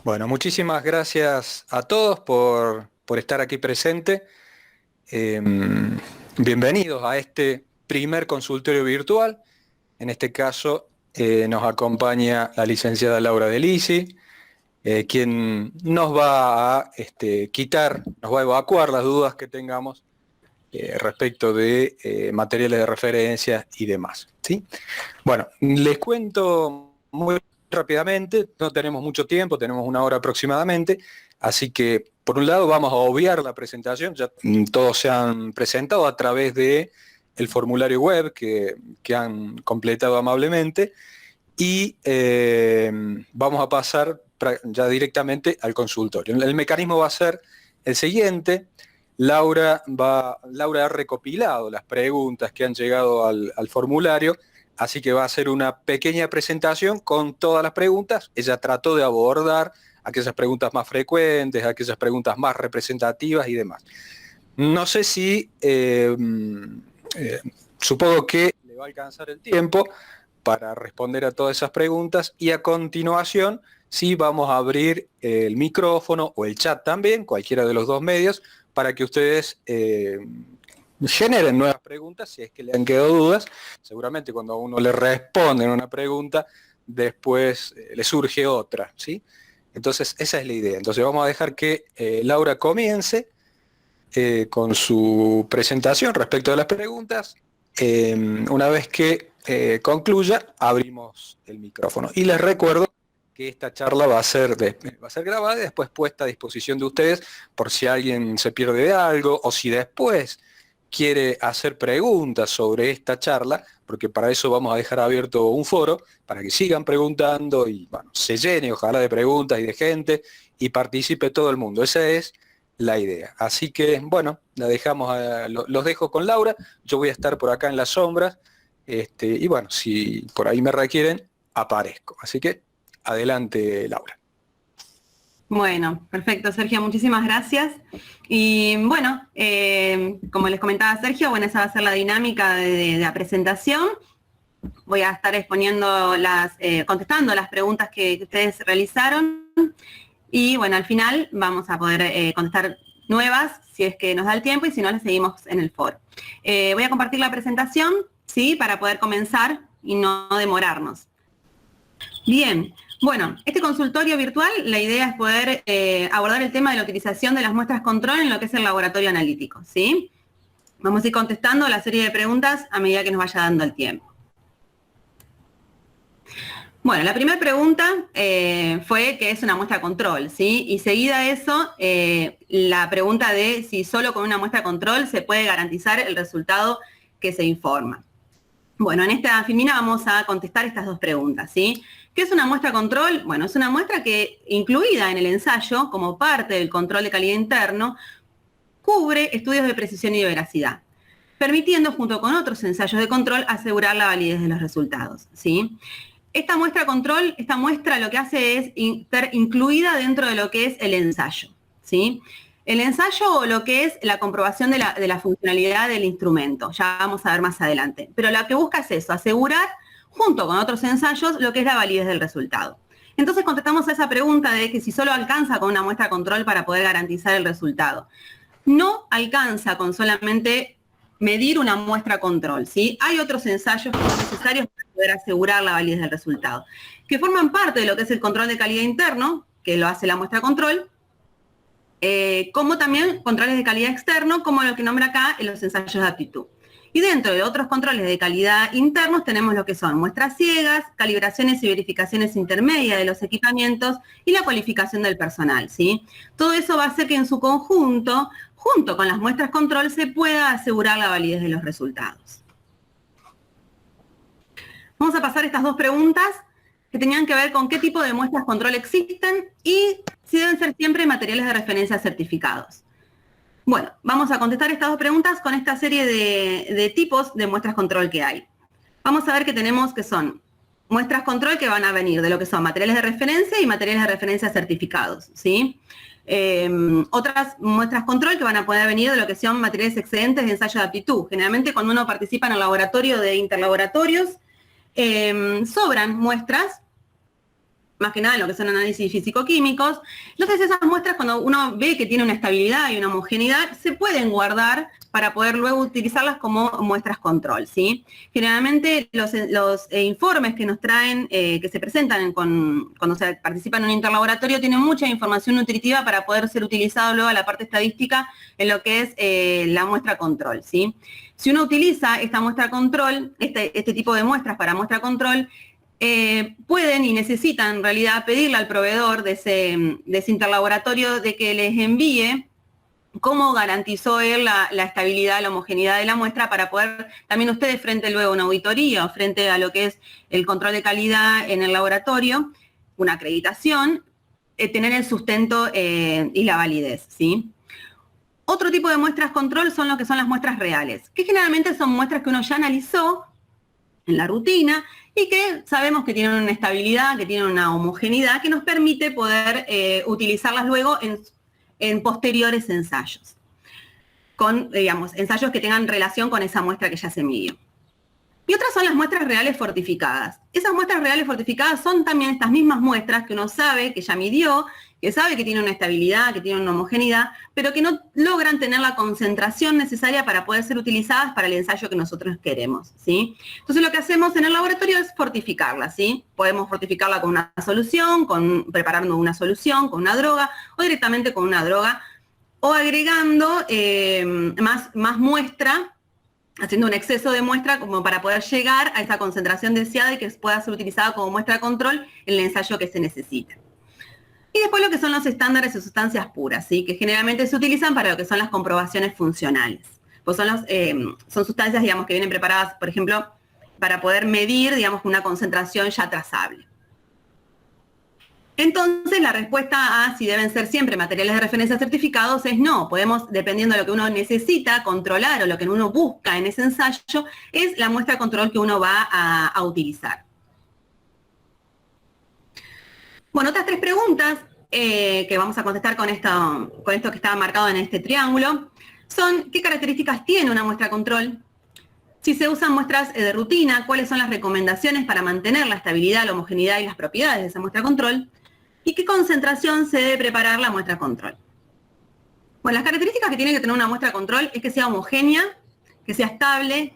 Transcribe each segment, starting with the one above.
Bueno, muchísimas gracias a todos por estar aquí presente. Bienvenidos a este primer consultorio virtual. En este caso nos acompaña la licenciada Laura De Lisi, quien nos va a nos va a evacuar las dudas que tengamos respecto de materiales de referencia y demás, ¿sí? Bueno, les cuento muy rápidamente, no tenemos mucho tiempo, tenemos 1 hora aproximadamente, así que por un lado vamos a obviar la presentación, ya todos se han presentado a través de el formulario web que han completado amablemente y vamos a pasar ya directamente al consultorio. El mecanismo va a ser el siguiente. Laura ha recopilado las preguntas que han llegado al formulario, así que va a hacer una pequeña presentación con todas las preguntas. Ella trató de abordar aquellas preguntas más frecuentes, aquellas preguntas más representativas y demás. No sé si, supongo que le va a alcanzar el tiempo para responder a todas esas preguntas y a continuación sí vamos a abrir el micrófono o el chat también, cualquiera de los dos medios, para que ustedes generen nuevas preguntas si es que le han quedado dudas. Seguramente cuando a uno le responden una pregunta, después le surge otra, ¿sí? Entonces esa es la idea. Entonces vamos a dejar que Laura comience con su presentación respecto de las preguntas. Una vez que concluya, abrimos el micrófono. Y les recuerdo que esta charla va a ser grabada y después puesta a disposición de ustedes por si alguien se pierde de algo o si después quiere hacer preguntas sobre esta charla, porque para eso vamos a dejar abierto un foro para que sigan preguntando y bueno, se llene ojalá de preguntas y de gente y participe todo el mundo. Esa es la idea. Así que bueno, los dejo con Laura, yo voy a estar por acá en las sombras y bueno, si por ahí me requieren, aparezco. Así que adelante, Laura. Bueno, perfecto, Sergio, muchísimas gracias. Y bueno, como les comentaba Sergio, bueno, esa va a ser la dinámica de la presentación. Voy a estar exponiendo contestando las preguntas que ustedes realizaron. Y bueno, al final vamos a poder contestar nuevas, si es que nos da el tiempo, y si no, las seguimos en el foro. Voy a compartir la presentación, ¿sí? Para poder comenzar y no demorarnos. Bien. Bueno, este consultorio virtual, la idea es poder abordar el tema de la utilización de las muestras control en lo que es el laboratorio analítico, ¿sí? Vamos a ir contestando la serie de preguntas a medida que nos vaya dando el tiempo. Bueno, la primera pregunta fue qué es una muestra control, ¿sí? Y seguida a eso, la pregunta de si solo con una muestra control se puede garantizar el resultado que se informa. Bueno, en esta filmina vamos a contestar estas dos preguntas, ¿sí? ¿Qué es una muestra control? Bueno, es una muestra que, incluida en el ensayo, como parte del control de calidad interno, cubre estudios de precisión y de veracidad, permitiendo, junto con otros ensayos de control, asegurar la validez de los resultados, ¿sí? Esta muestra lo que hace es estar incluida dentro de lo que es el ensayo, ¿sí? El ensayo o lo que es la comprobación de la funcionalidad del instrumento, ya vamos a ver más adelante. Pero lo que busca es eso, asegurar, junto con otros ensayos, lo que es la validez del resultado. Entonces contestamos a esa pregunta de que si solo alcanza con una muestra control para poder garantizar el resultado. No alcanza con solamente medir una muestra control, ¿sí? Hay otros ensayos que son necesarios para poder asegurar la validez del resultado, que forman parte de lo que es el control de calidad interno, que lo hace la muestra control, como también controles de calidad externo, como lo que nombra acá en los ensayos de aptitud. Y dentro de otros controles de calidad internos tenemos lo que son muestras ciegas, calibraciones y verificaciones intermedias de los equipamientos y la cualificación del personal, ¿sí? Todo eso va a hacer que en su conjunto, junto con las muestras control, se pueda asegurar la validez de los resultados. Vamos a pasar estas dos preguntas que tenían que ver con qué tipo de muestras control existen y si deben ser siempre materiales de referencia certificados. Bueno, vamos a contestar estas dos preguntas con esta serie de tipos de muestras control que hay. Vamos a ver que tenemos que son muestras control que van a venir de lo que son materiales de referencia y materiales de referencia certificados, ¿sí? Otras muestras control que van a poder venir de lo que son materiales excedentes de ensayo de aptitud. Generalmente cuando uno participa en el laboratorio de interlaboratorios, sobran muestras más que nada en lo que son análisis físico-químicos. Entonces esas muestras, cuando uno ve que tiene una estabilidad y una homogeneidad, se pueden guardar para poder luego utilizarlas como muestras control, ¿sí? Generalmente los informes que nos traen, que se presentan cuando se participa en un interlaboratorio, tienen mucha información nutritiva para poder ser utilizado luego a la parte estadística en lo que es la muestra control, ¿sí? Si uno utiliza esta muestra control, este tipo de muestras para muestra control, pueden y necesitan en realidad pedirle al proveedor de ese interlaboratorio de que les envíe cómo garantizó él la estabilidad, la homogeneidad de la muestra para poder también ustedes frente luego a una auditoría o frente a lo que es el control de calidad en el laboratorio, una acreditación, tener el sustento y la validez, ¿sí? Otro tipo de muestras control son lo que son las muestras reales, que generalmente son muestras que uno ya analizó en la rutina y que sabemos que tienen una estabilidad, que tienen una homogeneidad que nos permite poder utilizarlas luego en posteriores ensayos, con, digamos, ensayos que tengan relación con esa muestra que ya se midió. Y otras son las muestras reales fortificadas. Esas muestras reales fortificadas son también estas mismas muestras que uno sabe que ya midió, que sabe que tiene una estabilidad, que tiene una homogeneidad, pero que no logran tener la concentración necesaria para poder ser utilizadas para el ensayo que nosotros queremos, ¿sí? Entonces lo que hacemos en el laboratorio es fortificarla, ¿sí? Podemos fortificarla con una solución, preparando una solución, con una droga, o directamente con una droga, o agregando más muestra, haciendo un exceso de muestra como para poder llegar a esa concentración deseada y que pueda ser utilizada como muestra de control en el ensayo que se necesita. Y después lo que son los estándares de sustancias puras, ¿sí? Que generalmente se utilizan para lo que son las comprobaciones funcionales. Pues son sustancias, digamos, que vienen preparadas, por ejemplo, para poder medir, digamos, una concentración ya trazable. Entonces, la respuesta a si deben ser siempre materiales de referencia certificados es no. Podemos, dependiendo de lo que uno necesita controlar o lo que uno busca en ese ensayo, es la muestra de control que uno va a utilizar. Bueno, otras tres preguntas que vamos a contestar con esto que estaba marcado en este triángulo son: ¿qué características tiene una muestra control? Si se usan muestras de rutina, ¿cuáles son las recomendaciones para mantener la estabilidad, la homogeneidad y las propiedades de esa muestra control? ¿Y qué concentración se debe preparar la muestra control? Bueno, las características que tiene que tener una muestra control es que sea homogénea, que sea estable,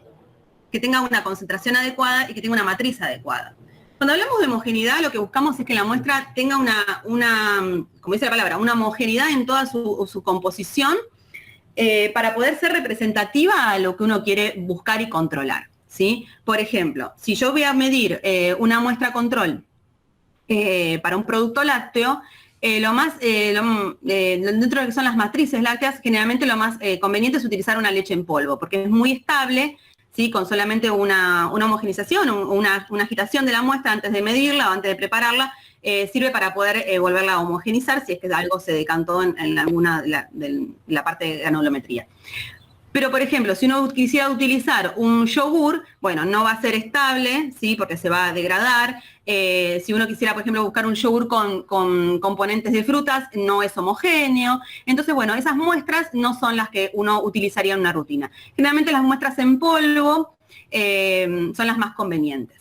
que tenga una concentración adecuada y que tenga una matriz adecuada. Cuando hablamos de homogeneidad, lo que buscamos es que la muestra tenga como dice la palabra, una homogeneidad en toda su composición para poder ser representativa a lo que uno quiere buscar y controlar, ¿sí? Por ejemplo, si yo voy a medir una muestra control para un producto lácteo, dentro de lo que son las matrices lácteas, generalmente lo más conveniente es utilizar una leche en polvo, porque es muy estable, ¿sí? Con solamente una homogenización, una agitación de la muestra antes de medirla o antes de prepararla, sirve para poder volverla a homogenizar si es que algo se decantó en alguna de la parte de granulometría. Pero, por ejemplo, si uno quisiera utilizar un yogur, bueno, no va a ser estable, ¿sí? Porque se va a degradar. Si uno quisiera, por ejemplo, buscar un yogur con componentes de frutas, no es homogéneo. Entonces, bueno, esas muestras no son las que uno utilizaría en una rutina. Generalmente las muestras en polvo son las más convenientes.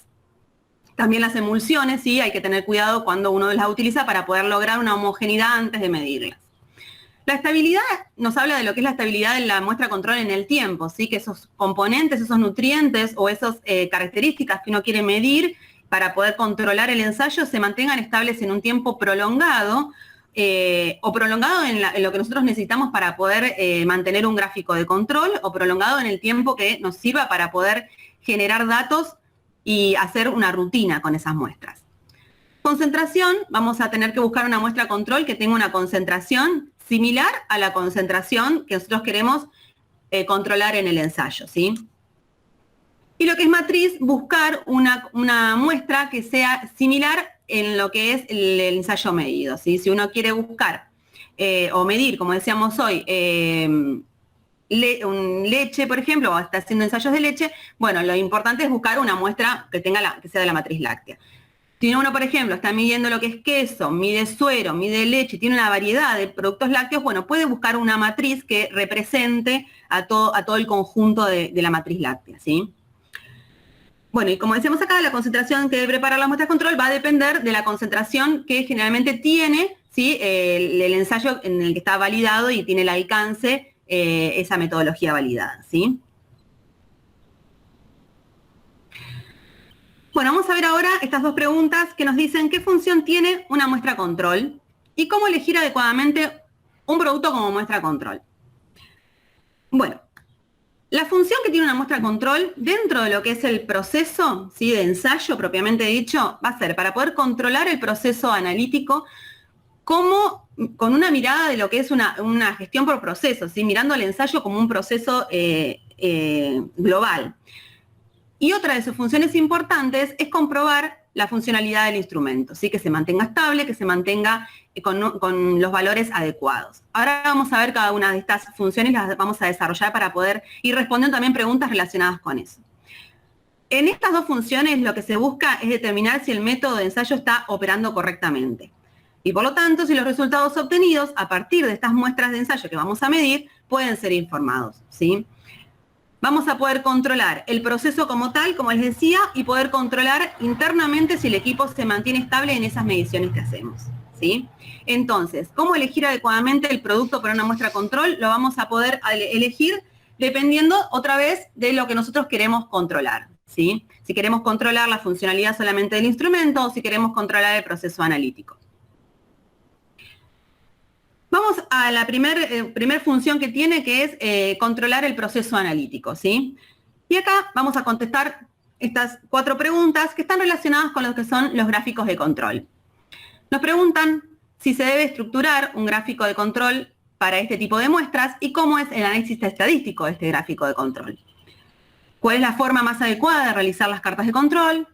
También las emulsiones, sí, hay que tener cuidado cuando uno las utiliza para poder lograr una homogeneidad antes de medirlas. La estabilidad nos habla de lo que es la estabilidad de la muestra control en el tiempo, ¿sí? Que esos componentes, esos nutrientes o esas características que uno quiere medir para poder controlar el ensayo se mantengan estables en un tiempo prolongado o prolongado en lo que nosotros necesitamos para poder mantener un gráfico de control o prolongado en el tiempo que nos sirva para poder generar datos y hacer una rutina con esas muestras. Concentración, vamos a tener que buscar una muestra control que tenga una concentración similar a la concentración que nosotros queremos controlar en el ensayo, ¿sí? Y lo que es matriz, buscar una muestra que sea similar en lo que es el ensayo medido, ¿sí? Si uno quiere buscar o medir, como decíamos hoy, leche, por ejemplo, o está haciendo ensayos de leche, bueno, lo importante es buscar una muestra que sea de la matriz láctea. Si uno, por ejemplo, está midiendo lo que es queso, mide suero, mide leche, tiene una variedad de productos lácteos, bueno, puede buscar una matriz que represente a todo el conjunto de la matriz láctea, ¿sí? Bueno, y como decíamos acá, la concentración que debe preparar la muestra de control va a depender de la concentración que generalmente tiene, ¿sí?, el ensayo en el que está validado y tiene el alcance esa metodología validada, ¿sí? Bueno, vamos a ver ahora estas dos preguntas que nos dicen qué función tiene una muestra control y cómo elegir adecuadamente un producto como muestra control. Bueno, la función que tiene una muestra control dentro de lo que es el proceso, ¿sí?, de ensayo propiamente dicho, va a ser para poder controlar el proceso analítico como con una mirada de lo que es una gestión por procesos, ¿sí?, mirando el ensayo como un proceso global. Y otra de sus funciones importantes es comprobar la funcionalidad del instrumento, ¿sí?, que se mantenga estable, que se mantenga con los valores adecuados. Ahora vamos a ver cada una de estas funciones, las vamos a desarrollar para poder ir respondiendo también preguntas relacionadas con eso. En estas dos funciones lo que se busca es determinar si el método de ensayo está operando correctamente. Y por lo tanto, si los resultados obtenidos a partir de estas muestras de ensayo que vamos a medir pueden ser informados, ¿sí? Vamos a poder controlar el proceso como tal, como les decía, y poder controlar internamente si el equipo se mantiene estable en esas mediciones que hacemos, ¿sí? Entonces, ¿cómo elegir adecuadamente el producto para una muestra control? Lo vamos a poder elegir dependiendo, otra vez, de lo que nosotros queremos controlar, ¿sí? Si queremos controlar la funcionalidad solamente del instrumento o si queremos controlar el proceso analítico. Vamos a la primer función que tiene, que es controlar el proceso analítico, ¿sí? Y acá vamos a contestar estas 4 preguntas que están relacionadas con lo que son los gráficos de control. Nos preguntan si se debe estructurar un gráfico de control para este tipo de muestras y cómo es el análisis estadístico de este gráfico de control. ¿Cuál es la forma más adecuada de realizar las cartas de control?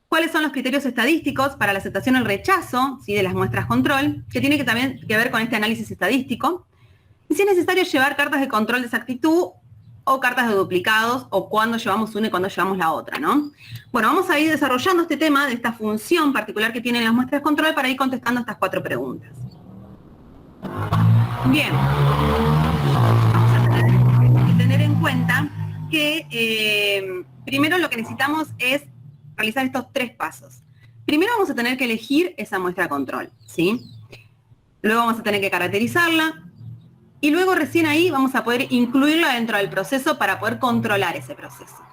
¿Cuáles son los criterios estadísticos para la aceptación o el rechazo, ¿sí?, de las muestras control? Que tiene que también que ver con este análisis estadístico. Y si es necesario llevar cartas de control de exactitud o cartas de duplicados, o cuándo llevamos una y cuándo llevamos la otra, ¿no? Bueno, vamos a ir desarrollando este tema de esta función particular que tienen las muestras de control para ir contestando estas 4 preguntas. Bien. Vamos a tener en cuenta que primero lo que necesitamos es realizar estos 3 pasos. Primero vamos a tener que elegir esa muestra control, ¿sí? Luego vamos a tener que caracterizarla y luego recién ahí vamos a poder incluirla dentro del proceso para poder controlar ese proceso.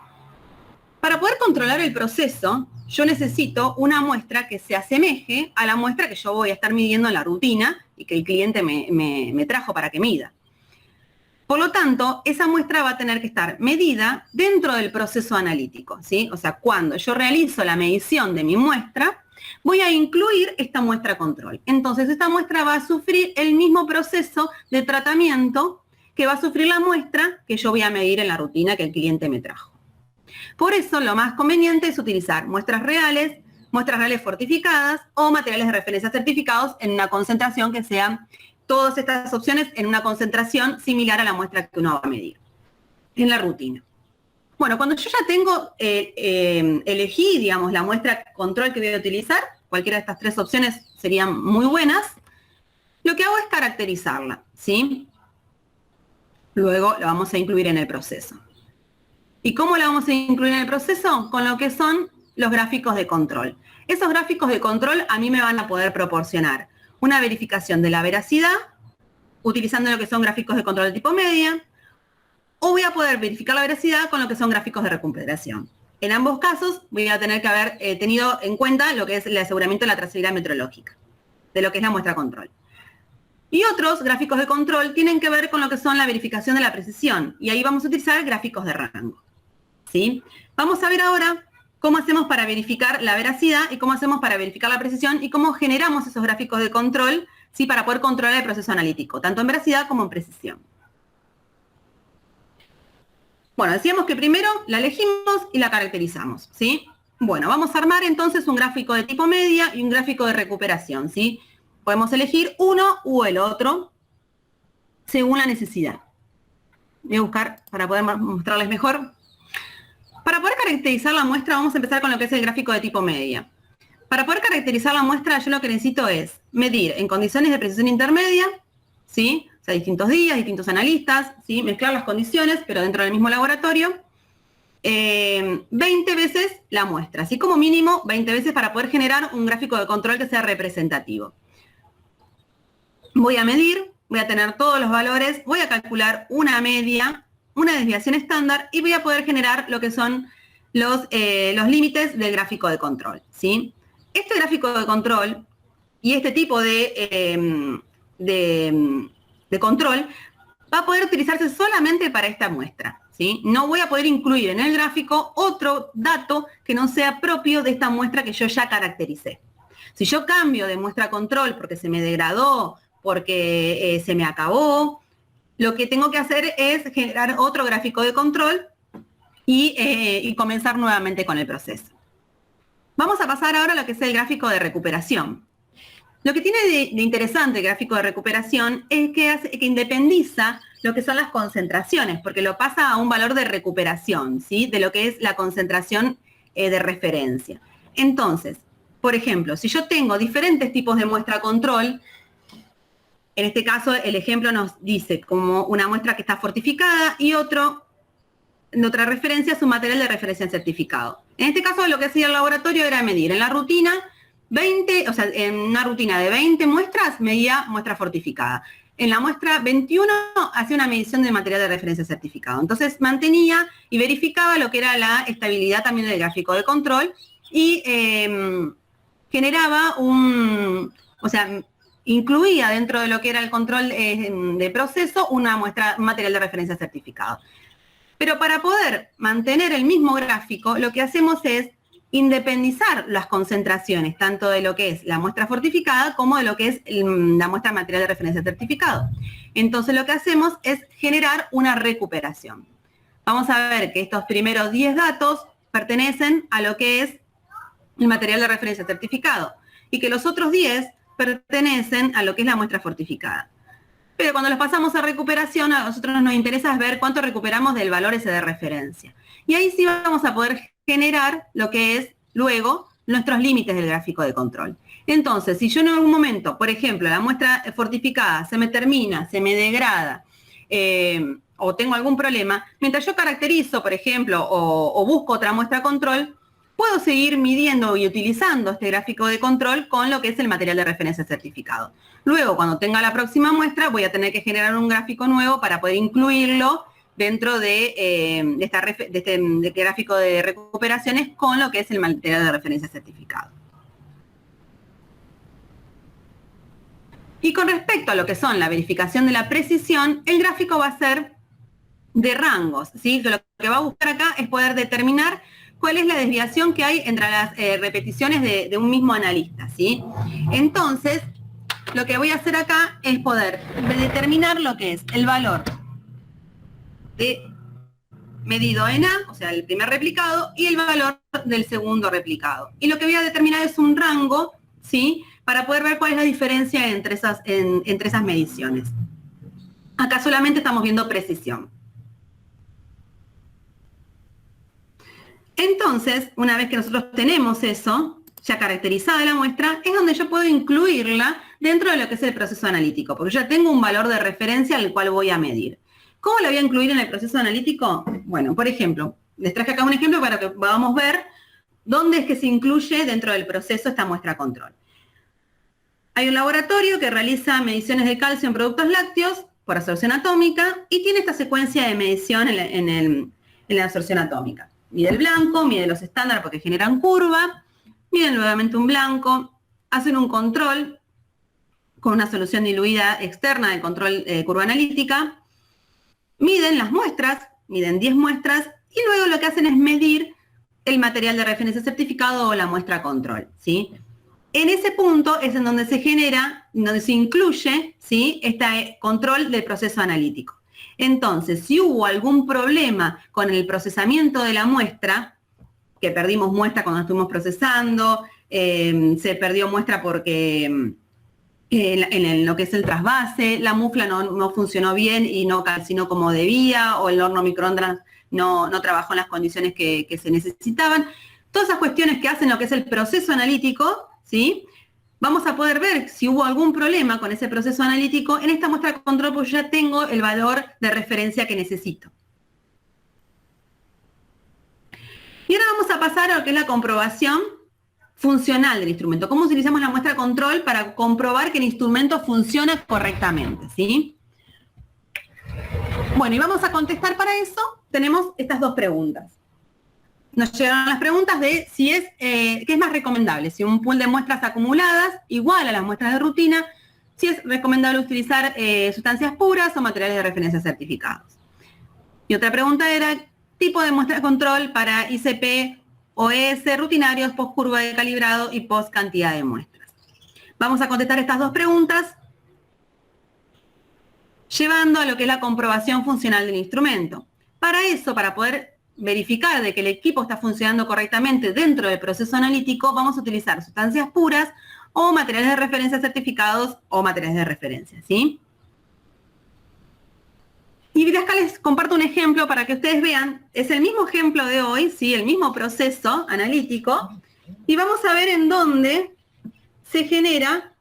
Para poder controlar el proceso, yo necesito una muestra que se asemeje a la muestra que yo voy a estar midiendo en la rutina y que el cliente me trajo para que mida. Por lo tanto, esa muestra va a tener que estar medida dentro del proceso analítico, ¿sí? O sea, cuando yo realizo la medición de mi muestra, voy a incluir esta muestra control. Entonces, esta muestra va a sufrir el mismo proceso de tratamiento que va a sufrir la muestra que yo voy a medir en la rutina que el cliente me trajo. Por eso, lo más conveniente es utilizar muestras reales fortificadas o materiales de referencia certificados en una concentración que sea todas estas opciones en una concentración similar a la muestra que uno va a medir en la rutina. Bueno, cuando yo ya tengo, elegí, digamos, la muestra control que voy a utilizar, cualquiera de estas 3 opciones serían muy buenas, lo que hago es caracterizarla, ¿sí? Luego la vamos a incluir en el proceso. ¿Y cómo la vamos a incluir en el proceso? Con lo que son los gráficos de control. Esos gráficos de control a mí me van a poder proporcionar una verificación de la veracidad, utilizando lo que son gráficos de control de tipo media, o voy a poder verificar la veracidad con lo que son gráficos de recuperación. En ambos casos voy a tener que haber tenido en cuenta lo que es el aseguramiento de la trazabilidad metrológica, de lo que es la muestra control. Y otros gráficos de control tienen que ver con lo que son la verificación de la precisión, y ahí vamos a utilizar gráficos de rango, ¿sí? Vamos a ver ahora cómo hacemos para verificar la veracidad y cómo hacemos para verificar la precisión y cómo generamos esos gráficos de control, ¿sí?, para poder controlar el proceso analítico, tanto en veracidad como en precisión. Bueno, decíamos que primero la elegimos y la caracterizamos, ¿sí? Bueno, vamos a armar entonces un gráfico de tipo media y un gráfico de recuperación, ¿sí? Podemos elegir uno u el otro según la necesidad. Voy a buscar para poder mostrarles mejor. Para poder caracterizar la muestra vamos a empezar con lo que es el gráfico de tipo media. Para poder caracterizar la muestra yo lo que necesito es medir en condiciones de precisión intermedia, ¿sí? O sea, distintos días, distintos analistas, ¿sí? Mezclar las condiciones, pero dentro del mismo laboratorio. 20 veces la muestra, así como mínimo 20 veces para poder generar un gráfico de control que sea representativo. Voy a medir, voy a tener todos los valores, voy a calcular una media, una desviación estándar y voy a poder generar lo que son los límites del gráfico de control, ¿sí? Este gráfico de control y este tipo de control va a poder utilizarse solamente para esta muestra, ¿sí? No voy a poder incluir en el gráfico otro dato que no sea propio de esta muestra que yo ya caractericé. Si yo cambio de muestra control porque se me degradó, porque se me acabó, lo que tengo que hacer es generar otro gráfico de control y comenzar nuevamente con el proceso. Vamos a pasar ahora a lo que es el gráfico de recuperación. Lo que tiene de interesante el gráfico de recuperación es que independiza lo que son las concentraciones, porque lo pasa a un valor de recuperación, ¿sí? De lo que es la concentración de referencia. Entonces, por ejemplo, si yo tengo diferentes tipos de muestra control, en este caso el ejemplo nos dice como una muestra que está fortificada y otra referencia es un material de referencia certificado. En este caso lo que hacía el laboratorio era medir en la rutina 20, o sea, en una rutina de 20 muestras medía muestra fortificada. En la muestra 21 hacía una medición de material de referencia certificado. Entonces mantenía y verificaba lo que era la estabilidad también del gráfico de control y generaba incluía dentro de lo que era el control de proceso un material de referencia certificado. Pero para poder mantener el mismo gráfico, lo que hacemos es independizar las concentraciones, tanto de lo que es la muestra fortificada como de lo que es la muestra de material de referencia certificado. Entonces lo que hacemos es generar una recuperación. Vamos a ver que estos primeros 10 datos pertenecen a lo que es el material de referencia certificado y que los otros 10 pertenecen a lo que es la muestra fortificada. Pero cuando los pasamos a recuperación, a nosotros nos interesa ver cuánto recuperamos del valor ese de referencia. Y ahí sí vamos a poder generar lo que es luego nuestros límites del gráfico de control. Entonces, si yo en algún momento, por ejemplo, la muestra fortificada se me termina, se me degrada, o tengo algún problema, mientras yo caracterizo, por ejemplo, o busco otra muestra control, puedo seguir midiendo y utilizando este gráfico de control con lo que es el material de referencia certificado. Luego, cuando tenga la próxima muestra, voy a tener que generar un gráfico nuevo para poder incluirlo dentro de este gráfico de recuperaciones con lo que es el material de referencia certificado. Y con respecto a lo que son la verificación de la precisión, el gráfico va a ser de rangos, ¿sí? Lo que va a buscar acá es poder determinar cuál es la desviación que hay entre las repeticiones de un mismo analista, ¿sí? Entonces, lo que voy a hacer acá es poder determinar lo que es el valor medido en A, o sea, el primer replicado, y el valor del segundo replicado. Y lo que voy a determinar es un rango, ¿sí? Para poder ver cuál es la diferencia entre esas mediciones. Acá solamente estamos viendo precisión. Entonces, una vez que nosotros tenemos eso, ya caracterizada la muestra, es donde yo puedo incluirla dentro de lo que es el proceso analítico, porque ya tengo un valor de referencia al cual voy a medir. ¿Cómo la voy a incluir en el proceso analítico? Bueno, por ejemplo, les traje acá un ejemplo para que podamos ver dónde es que se incluye dentro del proceso esta muestra control. Hay un laboratorio que realiza mediciones de calcio en productos lácteos por absorción atómica y tiene esta secuencia de medición en la absorción atómica. Mide el blanco, mide los estándares porque generan curva, miden nuevamente un blanco, hacen un control con una solución diluida externa de control curva analítica, miden las muestras, miden 10 muestras y luego lo que hacen es medir el material de referencia certificado o la muestra control, ¿sí? En ese punto es en donde se genera, donde se incluye, ¿sí? Este control del proceso analítico. Entonces, si hubo algún problema con el procesamiento de la muestra, que perdimos muestra cuando estuvimos procesando, se perdió muestra porque en lo que es el trasvase, la mufla no funcionó bien y no calcinó como debía, o el horno microondas no trabajó en las condiciones que se necesitaban. Todas esas cuestiones que hacen lo que es el proceso analítico, ¿sí? Vamos a poder ver si hubo algún problema con ese proceso analítico en esta muestra de control, porque yo ya tengo el valor de referencia que necesito. Y ahora vamos a pasar a lo que es la comprobación funcional del instrumento. ¿Cómo utilizamos la muestra control para comprobar que el instrumento funciona correctamente? ¿Sí? Bueno, y vamos a contestar para eso. Tenemos estas dos preguntas. Nos llegaron las preguntas de si es, qué es más recomendable, si un pool de muestras acumuladas igual a las muestras de rutina, si es recomendable utilizar sustancias puras o materiales de referencia certificados. Y otra pregunta era, tipo de muestra de control para ICP o ES rutinarios, post curva de calibrado y post cantidad de muestras. Vamos a contestar estas dos preguntas llevando a lo que es la comprobación funcional del instrumento. Para eso, para poder verificar de que el equipo está funcionando correctamente dentro del proceso analítico, vamos a utilizar sustancias puras o materiales de referencia certificados o materiales de referencia, ¿sí? Y acá les comparto un ejemplo para que ustedes vean, es el mismo ejemplo de hoy, ¿sí? El mismo proceso analítico, y vamos a ver en dónde se genera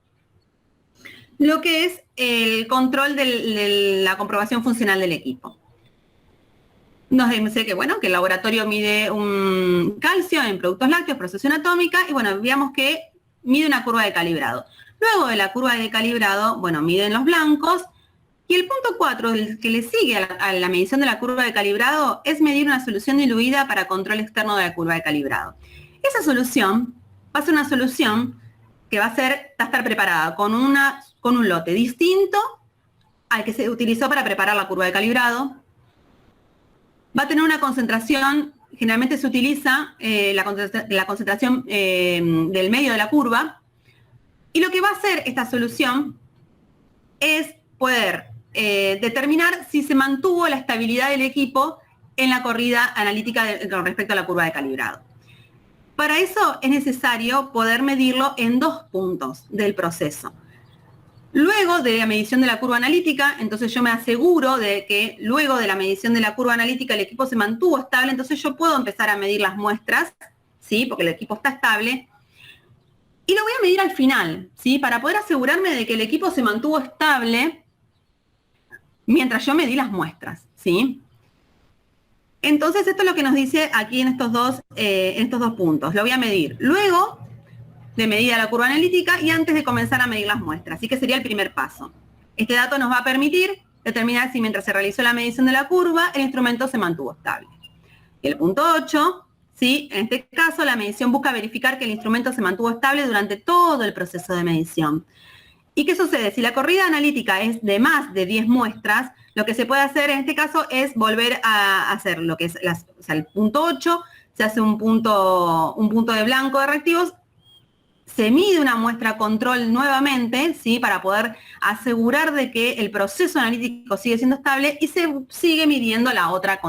lo que es el control de la comprobación funcional del equipo. Nos dice que, bueno, que el laboratorio mide un calcio en productos lácteos, procesión atómica, y bueno, veamos que mide una curva de calibrado. Luego de la curva de calibrado, bueno, miden los blancos, y el punto 4, el que le sigue a la medición de la curva de calibrado, es medir una solución diluida para control externo de la curva de calibrado. Esa solución va a ser una solución que va a estar preparada con un lote distinto al que se utilizó para preparar la curva de calibrado. Va a tener una concentración, generalmente se utiliza la concentración del medio de la curva, y lo que va a hacer esta solución es poder determinar si se mantuvo la estabilidad del equipo en la corrida analítica con respecto a la curva de calibrado. Para eso es necesario poder medirlo en dos puntos del proceso. Luego de la medición de la curva analítica, entonces yo me aseguro de que luego de la medición de la curva analítica el equipo se mantuvo estable, entonces yo puedo empezar a medir las muestras, ¿sí? Porque el equipo está estable. Y lo voy a medir al final, ¿sí? Para poder asegurarme de que el equipo se mantuvo estable mientras yo medí las muestras, ¿sí? Entonces esto es lo que nos dice aquí en estos dos puntos. Lo voy a medir luego de medida la curva analítica y antes de comenzar a medir las muestras. Así que sería el primer paso. Este dato nos va a permitir determinar si mientras se realizó la medición de la curva, el instrumento se mantuvo estable. Y el punto 8, ¿sí? En este caso, la medición busca verificar que el instrumento se mantuvo estable durante todo el proceso de medición. ¿Y qué sucede? Si la corrida analítica es de más de 10 muestras, lo que se puede hacer en este caso es volver a hacer lo que es el punto 8, se hace un punto de blanco de reactivos, se mide una muestra control nuevamente, ¿sí? Para poder asegurar de que el proceso analítico sigue siendo estable y se sigue midiendo la otra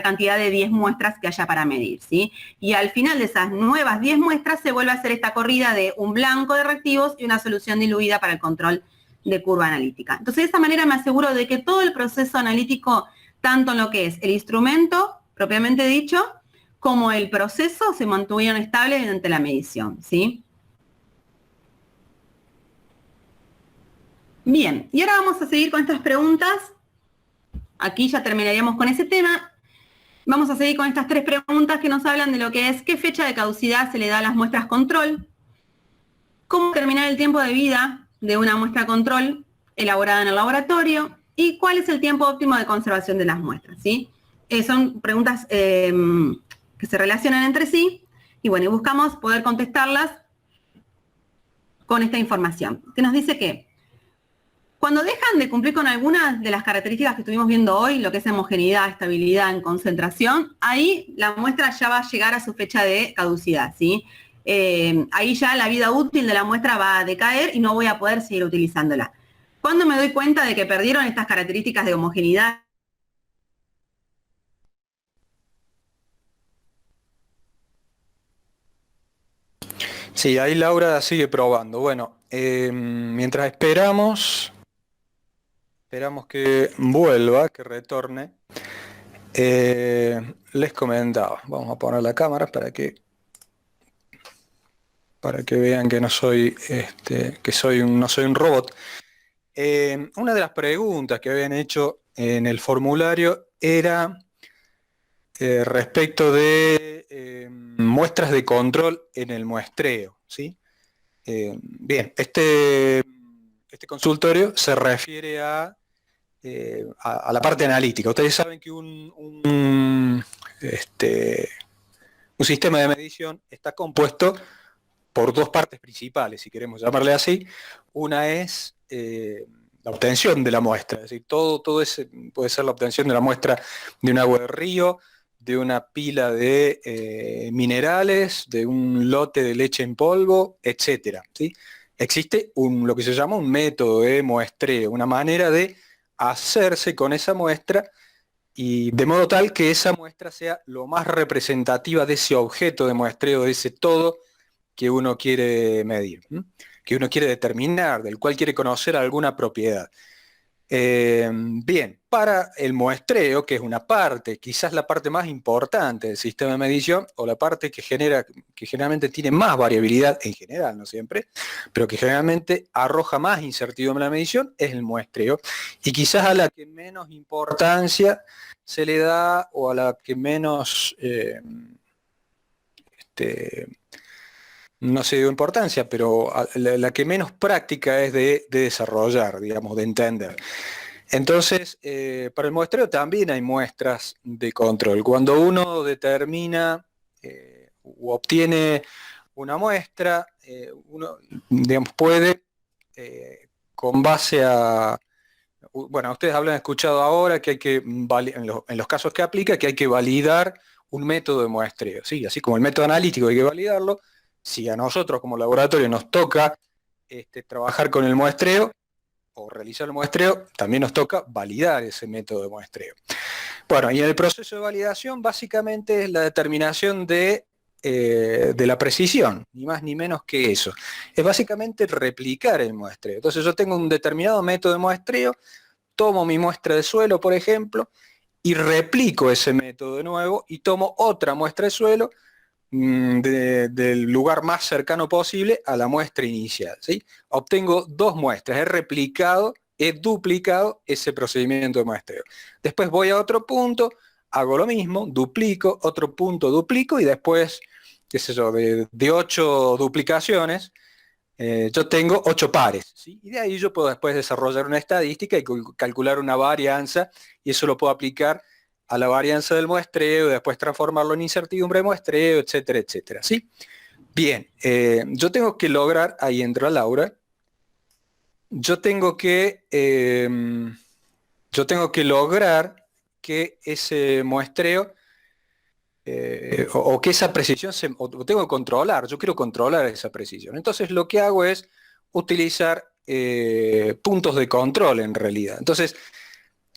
cantidad de 10 muestras que haya para medir, ¿sí? Y al final de esas nuevas 10 muestras se vuelve a hacer esta corrida de un blanco de reactivos y una solución diluida para el control de curva analítica. Entonces, de esta manera me aseguro de que todo el proceso analítico, tanto en lo que es el instrumento propiamente dicho, como el proceso se mantuvieron estables durante la medición, ¿sí? Bien, y ahora vamos a seguir con estas preguntas. Aquí ya terminaríamos con ese tema. Vamos a seguir con estas tres preguntas que nos hablan de lo que es qué fecha de caducidad se le da a las muestras control, cómo determinar el tiempo de vida de una muestra control elaborada en el laboratorio y cuál es el tiempo óptimo de conservación de las muestras, ¿sí? Son preguntas que se relacionan entre sí y bueno, y buscamos poder contestarlas con esta información, que nos dice que cuando dejan de cumplir con algunas de las características que estuvimos viendo hoy, lo que es homogeneidad, estabilidad en concentración, ahí la muestra ya va a llegar a su fecha de caducidad, ¿sí? Ahí ya la vida útil de la muestra va a decaer y no voy a poder seguir utilizándola. ¿Cuándo me doy cuenta de que perdieron estas características de homogeneidad? Sí, ahí Laura sigue probando. Bueno, mientras esperamos que vuelva, que retorne, les comentaba, vamos a poner la cámara para que vean que no soy, no soy un robot. Una de las preguntas que habían hecho en el formulario era respecto de muestras de control en el muestreo, ¿sí? Bien, este consultorio se refiere a la parte analítica. Ustedes saben que un sistema de medición está compuesto por dos partes principales, si queremos llamarle así. Una es la obtención de la muestra, es decir, todo ese puede ser la obtención de la muestra de un agua de río, de una pila de minerales, de un lote de leche en polvo, etcétera, ¿sí? Existe lo que se llama un método de muestreo, una manera de hacerse con esa muestra y de modo tal que esa muestra sea lo más representativa de ese objeto de muestreo, de ese todo que uno quiere medir, que uno quiere determinar, del cual quiere conocer alguna propiedad. Bien, para el muestreo, que es una parte, quizás la parte más importante del sistema de medición, o la parte que generalmente tiene más variabilidad, en general, no siempre, pero que generalmente arroja más incertidumbre en la medición, es el muestreo, y quizás a la que menos importancia se le da, o a la que menos no se dio importancia, pero la que menos práctica es de desarrollar, digamos, de entender. Entonces, para el muestreo también hay muestras de control. Cuando uno determina o obtiene una muestra, uno, digamos, puede, con base a... Bueno, ustedes han escuchado ahora que hay que, en los casos que aplica, que hay que validar un método de muestreo, ¿sí? Así como el método analítico hay que validarlo, si a nosotros como laboratorio nos toca trabajar con el muestreo o realizar el muestreo, también nos toca validar ese método de muestreo. Bueno, y en el proceso de validación básicamente es la determinación de la precisión, ni más ni menos que eso. Es básicamente replicar el muestreo. Entonces yo tengo un determinado método de muestreo, tomo mi muestra de suelo, por ejemplo, y replico ese método de nuevo y tomo otra muestra de suelo del lugar más cercano posible a la muestra inicial, ¿sí? Obtengo dos muestras, he duplicado ese procedimiento de muestreo. Después voy a otro punto, hago lo mismo, duplico, otro punto duplico y después, qué sé yo, de 8 duplicaciones, yo tengo 8 pares, ¿sí? Y de ahí yo puedo después desarrollar una estadística y calcular una varianza y eso lo puedo aplicar a la varianza del muestreo, después transformarlo en incertidumbre de muestreo, etcétera, etcétera, ¿sí? Bien, yo tengo que lograr, ahí entra Laura, yo tengo que lograr que ese muestreo o que esa precisión o tengo que controlar, yo quiero controlar esa precisión. Entonces lo que hago es utilizar puntos de control en realidad. Entonces,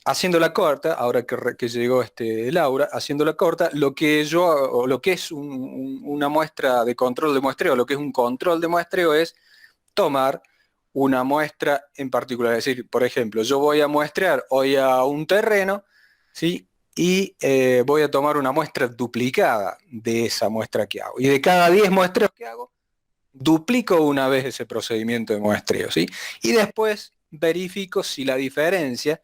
haciendo la corta, ahora que llegó Laura, haciendo la corta, lo que es una muestra de control de muestreo, lo que es un control de muestreo es tomar una muestra en particular. Es decir, por ejemplo, yo voy a muestrear hoy a un terreno, ¿sí? Y voy a tomar una muestra duplicada de esa muestra que hago. Y de cada 10 muestreos que hago, duplico una vez ese procedimiento de muestreo, ¿sí? Y después verifico si la diferencia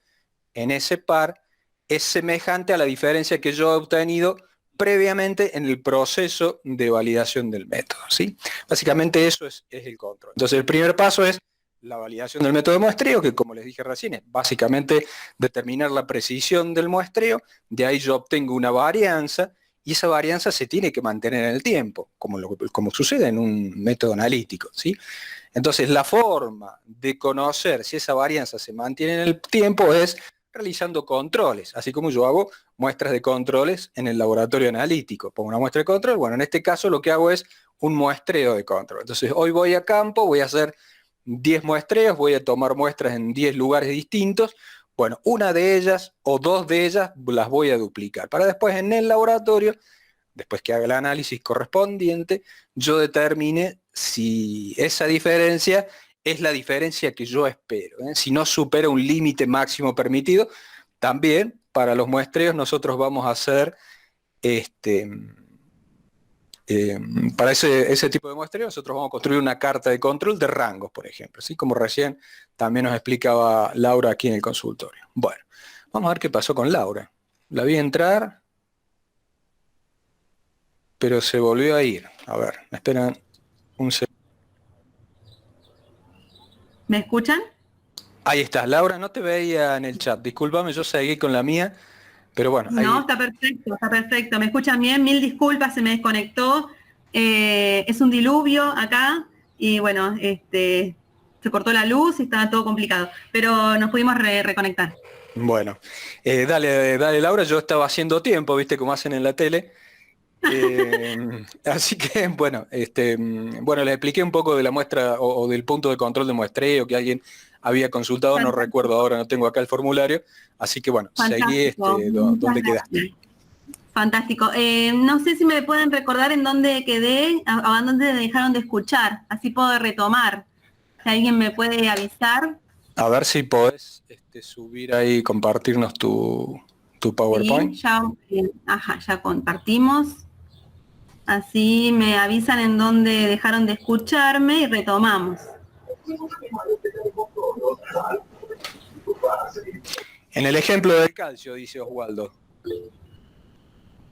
en ese par es semejante a la diferencia que yo he obtenido previamente en el proceso de validación del método, ¿sí? Básicamente eso es el control. Entonces el primer paso es la validación del método de muestreo, que como les dije recién, es básicamente determinar la precisión del muestreo, de ahí yo obtengo una varianza, y esa varianza se tiene que mantener en el tiempo, como sucede en un método analítico, ¿sí? Entonces la forma de conocer si esa varianza se mantiene en el tiempo es realizando controles, así como yo hago muestras de controles en el laboratorio analítico. Pongo una muestra de control, bueno, en este caso lo que hago es un muestreo de control. Entonces hoy voy a campo, voy a hacer 10 muestreos, voy a tomar muestras en 10 lugares distintos, bueno, una de ellas o dos de ellas las voy a duplicar, para después en el laboratorio, después que haga el análisis correspondiente, yo determine si esa diferencia es la diferencia que yo espero, ¿eh? Si no supera un límite máximo permitido, también para los muestreos nosotros vamos a hacer para ese tipo de muestreo nosotros vamos a construir una carta de control de rangos, por ejemplo, ¿sí? Como recién también nos explicaba Laura aquí en el consultorio. Bueno, vamos a ver qué pasó con Laura. La vi entrar. pero se volvió a ir. A ver, me esperan un segundo. ¿Me escuchan? Ahí estás, Laura, no te veía en el chat. Discúlpame, yo seguí con la mía, pero bueno, ahí... No, está perfecto. ¿Me escuchan bien? Mil disculpas, se me desconectó. Es un diluvio acá y bueno, se cortó la luz y estaba todo complicado, pero nos pudimos reconectar. Bueno, dale Laura, yo estaba haciendo tiempo, viste cómo hacen en la tele. Así que bueno, bueno, les expliqué un poco de la muestra o del punto de control de muestreo que alguien había consultado, no recuerdo ahora, no tengo acá el formulario, así que bueno, seguí donde quedaste. Fantástico. No sé si me pueden recordar en dónde quedé, a dónde dejaron de escuchar, así puedo retomar. Si alguien me puede avisar. A ver si podés subir ahí, compartirnos tu PowerPoint. Sí, ya compartimos. Así me avisan en dónde dejaron de escucharme y retomamos. En el ejemplo del calcio, dice Oswaldo.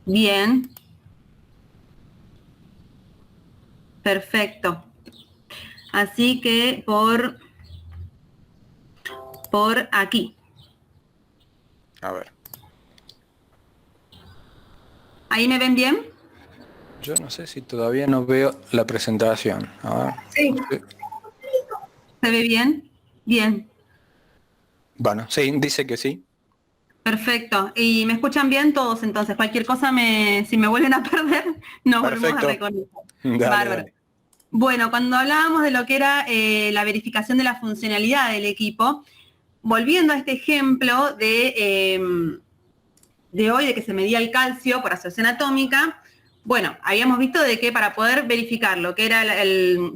Bien. Perfecto. Así que por aquí. A ver. ¿Ahí me ven bien? Yo no sé si todavía no veo la presentación. A ver. Sí. ¿Se ve bien? Bien. Bueno, sí, dice que sí. Perfecto. ¿Y me escuchan bien todos entonces? Cualquier cosa, si me vuelven a perder, nos volvemos a reconectar. Bárbaro. Dale. Bueno, cuando hablábamos de lo que era la verificación de la funcionalidad del equipo, volviendo a este ejemplo de hoy, de que se medía el calcio por asociación atómica, bueno, habíamos visto de que para poder verificar lo que era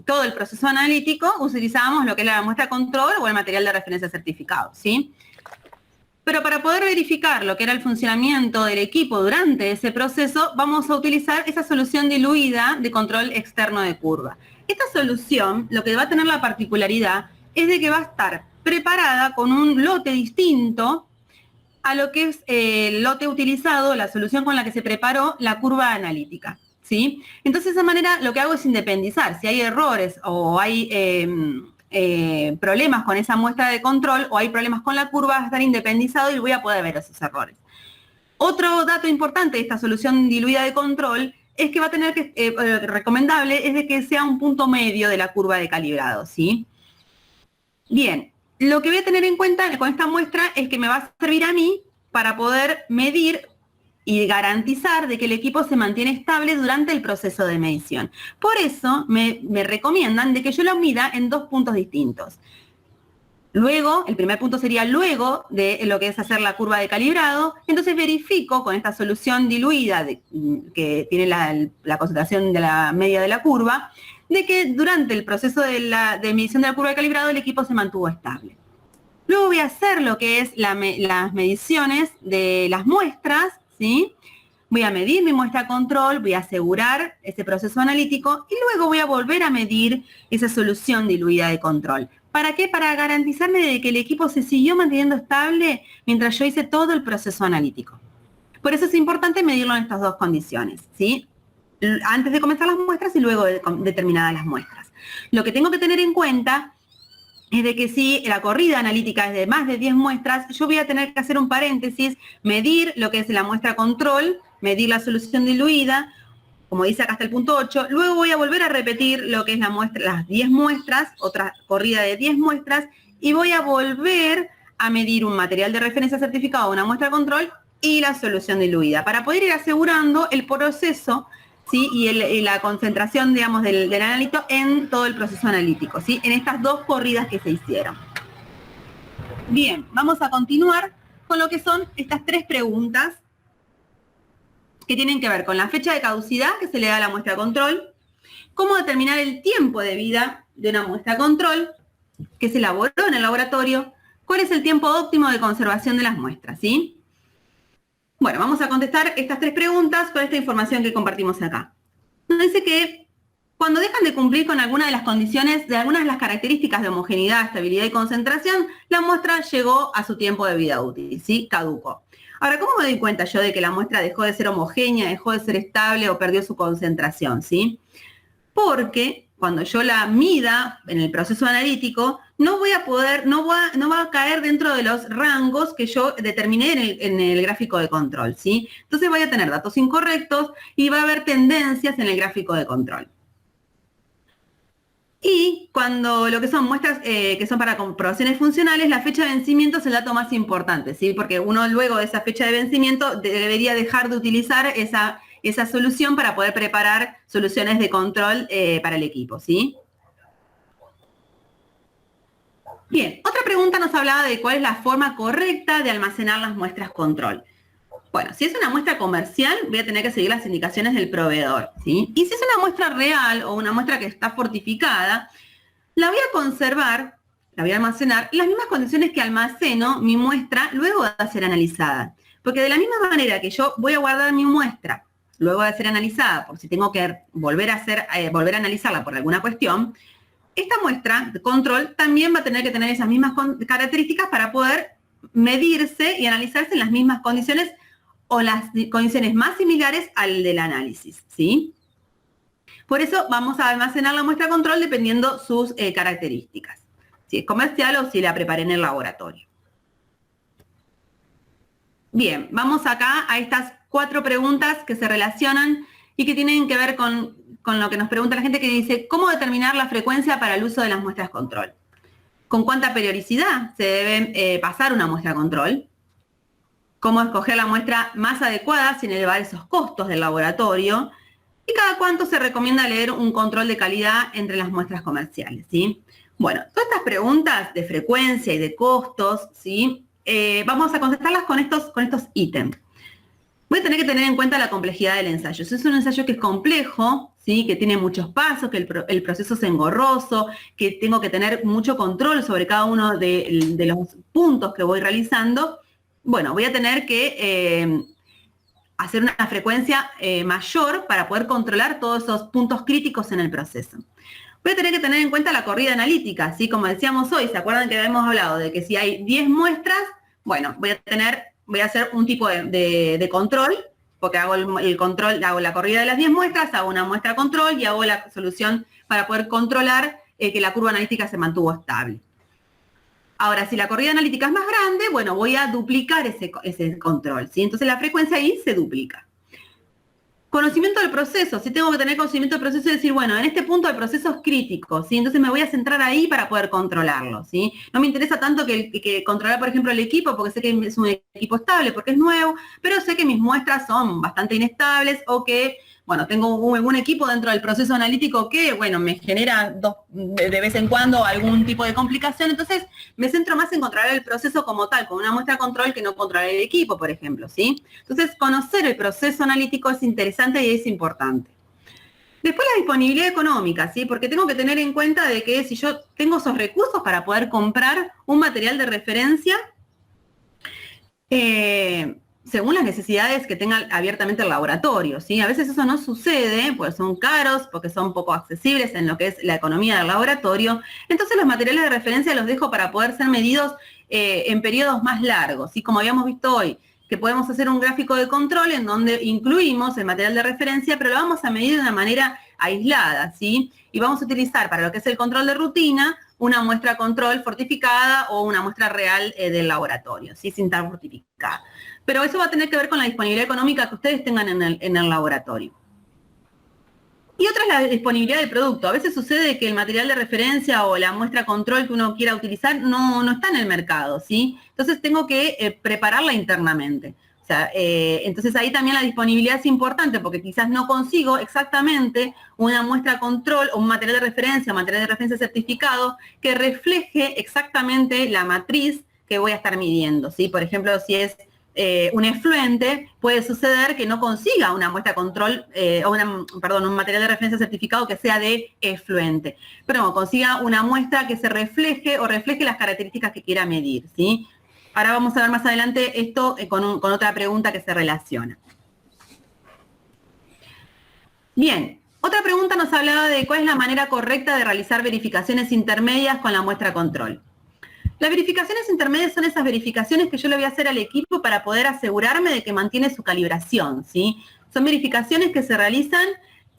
todo el proceso analítico, utilizábamos lo que era la muestra control o el material de referencia certificado, ¿sí? Pero para poder verificar lo que era el funcionamiento del equipo durante ese proceso, vamos a utilizar esa solución diluida de control externo de curva. Esta solución, lo que va a tener la particularidad, es de que va a estar preparada con un lote distinto a lo que es el lote utilizado, la solución con la que se preparó la curva analítica, ¿sí? Entonces, de esa manera, lo que hago es independizar. Si hay errores o hay problemas con esa muestra de control o hay problemas con la curva, va a estar independizado y voy a poder ver esos errores. Otro dato importante de esta solución diluida de control es que va a tener que, recomendable, es de que sea un punto medio de la curva de calibrado, ¿sí? Bien. Lo que voy a tener en cuenta con esta muestra es que me va a servir a mí para poder medir y garantizar de que el equipo se mantiene estable durante el proceso de medición. Por eso me recomiendan de que yo lo mida en dos puntos distintos. Luego, el primer punto sería luego de lo que es hacer la curva de calibrado, entonces verifico con esta solución diluida que tiene la concentración de la media de la curva, de que durante el proceso de medición de la curva de calibrado el equipo se mantuvo estable. Luego voy a hacer lo que es las mediciones de las muestras, ¿sí? Voy a medir mi muestra control, voy a asegurar ese proceso analítico y luego voy a volver a medir esa solución diluida de control. ¿Para qué? Para garantizarme de que el equipo se siguió manteniendo estable mientras yo hice todo el proceso analítico. Por eso es importante medirlo en estas dos condiciones, ¿sí? Antes de comenzar las muestras y luego de terminadas las muestras. Lo que tengo que tener en cuenta es de que si la corrida analítica es de más de 10 muestras, yo voy a tener que hacer un paréntesis, medir lo que es la muestra control, medir la solución diluida, como dice acá hasta el punto 8, luego voy a volver a repetir lo que es las 10 muestras, otra corrida de 10 muestras, y voy a volver a medir un material de referencia certificado, una muestra control y la solución diluida, para poder ir asegurando el proceso, ¿sí? y la concentración, digamos, del analito en todo el proceso analítico, ¿sí? En estas dos corridas que se hicieron. Bien, vamos a continuar con lo que son estas tres preguntas que tienen que ver con la fecha de caducidad que se le da a la muestra control, cómo determinar el tiempo de vida de una muestra control que se elaboró en el laboratorio, cuál es el tiempo óptimo de conservación de las muestras, ¿sí? Bueno, vamos a contestar estas tres preguntas con esta información que compartimos acá. Nos dice que cuando dejan de cumplir con alguna de las condiciones de algunas de las características de homogeneidad, estabilidad y concentración, la muestra llegó a su tiempo de vida útil, ¿sí? Caducó. Ahora, ¿cómo me doy cuenta yo de que la muestra dejó de ser homogénea, dejó de ser estable o perdió su concentración, ¿sí? Porque cuando yo la mida en el proceso analítico, no va a caer dentro de los rangos que yo determiné en el gráfico de control, ¿sí? Entonces voy a tener datos incorrectos y va a haber tendencias en el gráfico de control. Y cuando lo que son muestras que son para comprobaciones funcionales, la fecha de vencimiento es el dato más importante, ¿sí? Porque uno luego de esa fecha de vencimiento debería dejar de utilizar esa solución para poder preparar soluciones de control para el equipo, ¿sí? Bien, otra pregunta nos hablaba de cuál es la forma correcta de almacenar las muestras control. Bueno, si es una muestra comercial, voy a tener que seguir las indicaciones del proveedor, ¿sí? Y si es una muestra real o una muestra que está fortificada, la voy a conservar, la voy a almacenar en las mismas condiciones que almaceno mi muestra luego de ser analizada. Porque de la misma manera que yo voy a guardar mi muestra luego de ser analizada, por si tengo que volver a analizarla por alguna cuestión, esta muestra de control también va a tener que tener esas mismas características para poder medirse y analizarse en las mismas condiciones o las condiciones más similares al del análisis, ¿sí? Por eso vamos a almacenar la muestra control dependiendo sus características, si es comercial o si la preparé en el laboratorio. Bien, vamos acá a estas 4 preguntas que se relacionan y que tienen que ver con lo que nos pregunta la gente que dice, ¿cómo determinar la frecuencia para el uso de las muestras control? ¿Con cuánta periodicidad se debe pasar una muestra control? ¿Cómo escoger la muestra más adecuada sin elevar esos costos del laboratorio? ¿Y cada cuánto se recomienda leer un control de calidad entre las muestras comerciales? ¿Sí? Bueno, todas estas preguntas de frecuencia y de costos, ¿sí? Vamos a contestarlas con estos ítems. Voy a tener que tener en cuenta la complejidad del ensayo. Si es un ensayo que es complejo, ¿sí? Que tiene muchos pasos, que el proceso es engorroso, que tengo que tener mucho control sobre cada uno de los puntos que voy realizando, bueno, voy a tener que hacer una frecuencia mayor para poder controlar todos esos puntos críticos en el proceso. Voy a tener que tener en cuenta la corrida analítica, ¿sí? Como decíamos hoy, ¿se acuerdan que habíamos hablado de que si hay 10 muestras, bueno, voy a hacer un tipo de control, porque hago el control, hago la corrida de las 10 muestras, hago una muestra control y hago la solución para poder controlar que la curva analítica se mantuvo estable. Ahora, si la corrida analítica es más grande, bueno, voy a duplicar ese control, ¿sí? Entonces la frecuencia ahí se duplica. Conocimiento del proceso, sí tengo que tener conocimiento del proceso y decir, bueno, en este punto el proceso es crítico, ¿sí? Entonces me voy a centrar ahí para poder controlarlo, ¿sí? No me interesa tanto que controlar, por ejemplo, el equipo, porque sé que es un equipo estable, porque es nuevo, pero sé que mis muestras son bastante inestables o que, bueno, tengo un equipo dentro del proceso analítico que, bueno, me genera de vez en cuando algún tipo de complicación, entonces me centro más en controlar el proceso como tal, con una muestra control que no controlar el equipo, por ejemplo, ¿sí? Entonces, conocer el proceso analítico es interesante y es importante. Después la disponibilidad económica, ¿sí? Porque tengo que tener en cuenta de que si yo tengo esos recursos para poder comprar un material de referencia, según las necesidades que tenga abiertamente el laboratorio, ¿sí? A veces eso no sucede, pues son caros, porque son poco accesibles en lo que es la economía del laboratorio. Entonces los materiales de referencia los dejo para poder ser medidos en periodos más largos, ¿sí? Como habíamos visto hoy, que podemos hacer un gráfico de control en donde incluimos el material de referencia, pero lo vamos a medir de una manera aislada, ¿sí? Y vamos a utilizar para lo que es el control de rutina una muestra control fortificada o una muestra real del laboratorio, ¿sí? Sin estar fortificada. Pero eso va a tener que ver con la disponibilidad económica que ustedes tengan en el laboratorio. Y otra es la disponibilidad del producto. A veces sucede que el material de referencia o la muestra control que uno quiera utilizar no está en el mercado, ¿sí? Entonces tengo que prepararla internamente. O sea, entonces ahí también la disponibilidad es importante porque quizás no consigo exactamente una muestra control o un material de referencia certificado que refleje exactamente la matriz que voy a estar midiendo, ¿sí? Por ejemplo, si es un efluente, puede suceder que no consiga una muestra control, un material de referencia certificado que sea de efluente, pero consiga una muestra que se refleje o refleje las características que quiera medir, ¿sí? Ahora vamos a ver más adelante esto con otra pregunta que se relaciona. Bien, otra pregunta nos hablaba de cuál es la manera correcta de realizar verificaciones intermedias con la muestra control. Las verificaciones intermedias son esas verificaciones que yo le voy a hacer al equipo para poder asegurarme de que mantiene su calibración, ¿sí? Son verificaciones que se realizan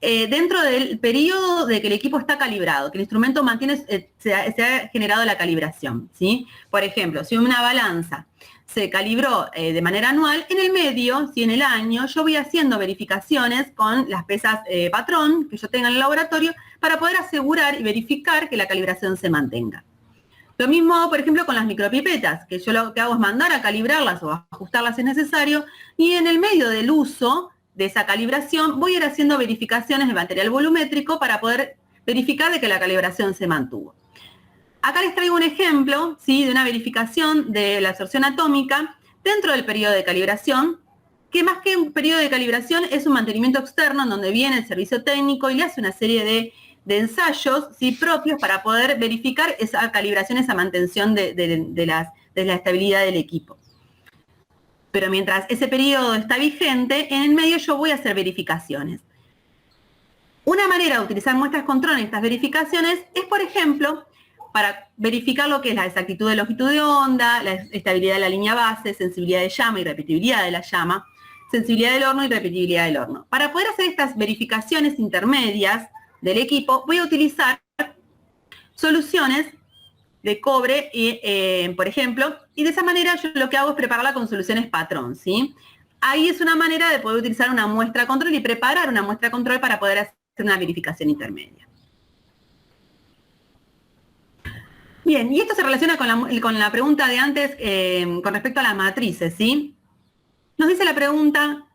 dentro del periodo de que el equipo está calibrado, que el instrumento mantiene, se ha generado la calibración, ¿sí? Por ejemplo, si una balanza se calibró de manera anual, en el medio, si en el año, yo voy haciendo verificaciones con las pesas patrón que yo tenga en el laboratorio para poder asegurar y verificar que la calibración se mantenga. Lo mismo, por ejemplo, con las micropipetas, que yo lo que hago es mandar a calibrarlas o a ajustarlas si es necesario, y en el medio del uso de esa calibración voy a ir haciendo verificaciones de material volumétrico para poder verificar de que la calibración se mantuvo. Acá les traigo un ejemplo, ¿sí?, de una verificación de la absorción atómica dentro del periodo de calibración, que más que un periodo de calibración es un mantenimiento externo en donde viene el servicio técnico y le hace una serie de ensayos, ¿sí?, propios para poder verificar esa calibración, esa mantención de la estabilidad del equipo. Pero mientras ese periodo está vigente, en el medio yo voy a hacer verificaciones. Una manera de utilizar muestras control en estas verificaciones es, por ejemplo, para verificar lo que es la exactitud de longitud de onda, la estabilidad de la línea base, sensibilidad de llama y repetibilidad de la llama, sensibilidad del horno y repetibilidad del horno. Para poder hacer estas verificaciones intermedias del equipo, voy a utilizar soluciones de cobre, por ejemplo, y de esa manera yo lo que hago es prepararla con soluciones patrón, ¿sí? Ahí es una manera de poder utilizar una muestra control y preparar una muestra control para poder hacer una verificación intermedia. Bien, y esto se relaciona con la pregunta de antes con respecto a las matrices, ¿sí? Nos dice la pregunta,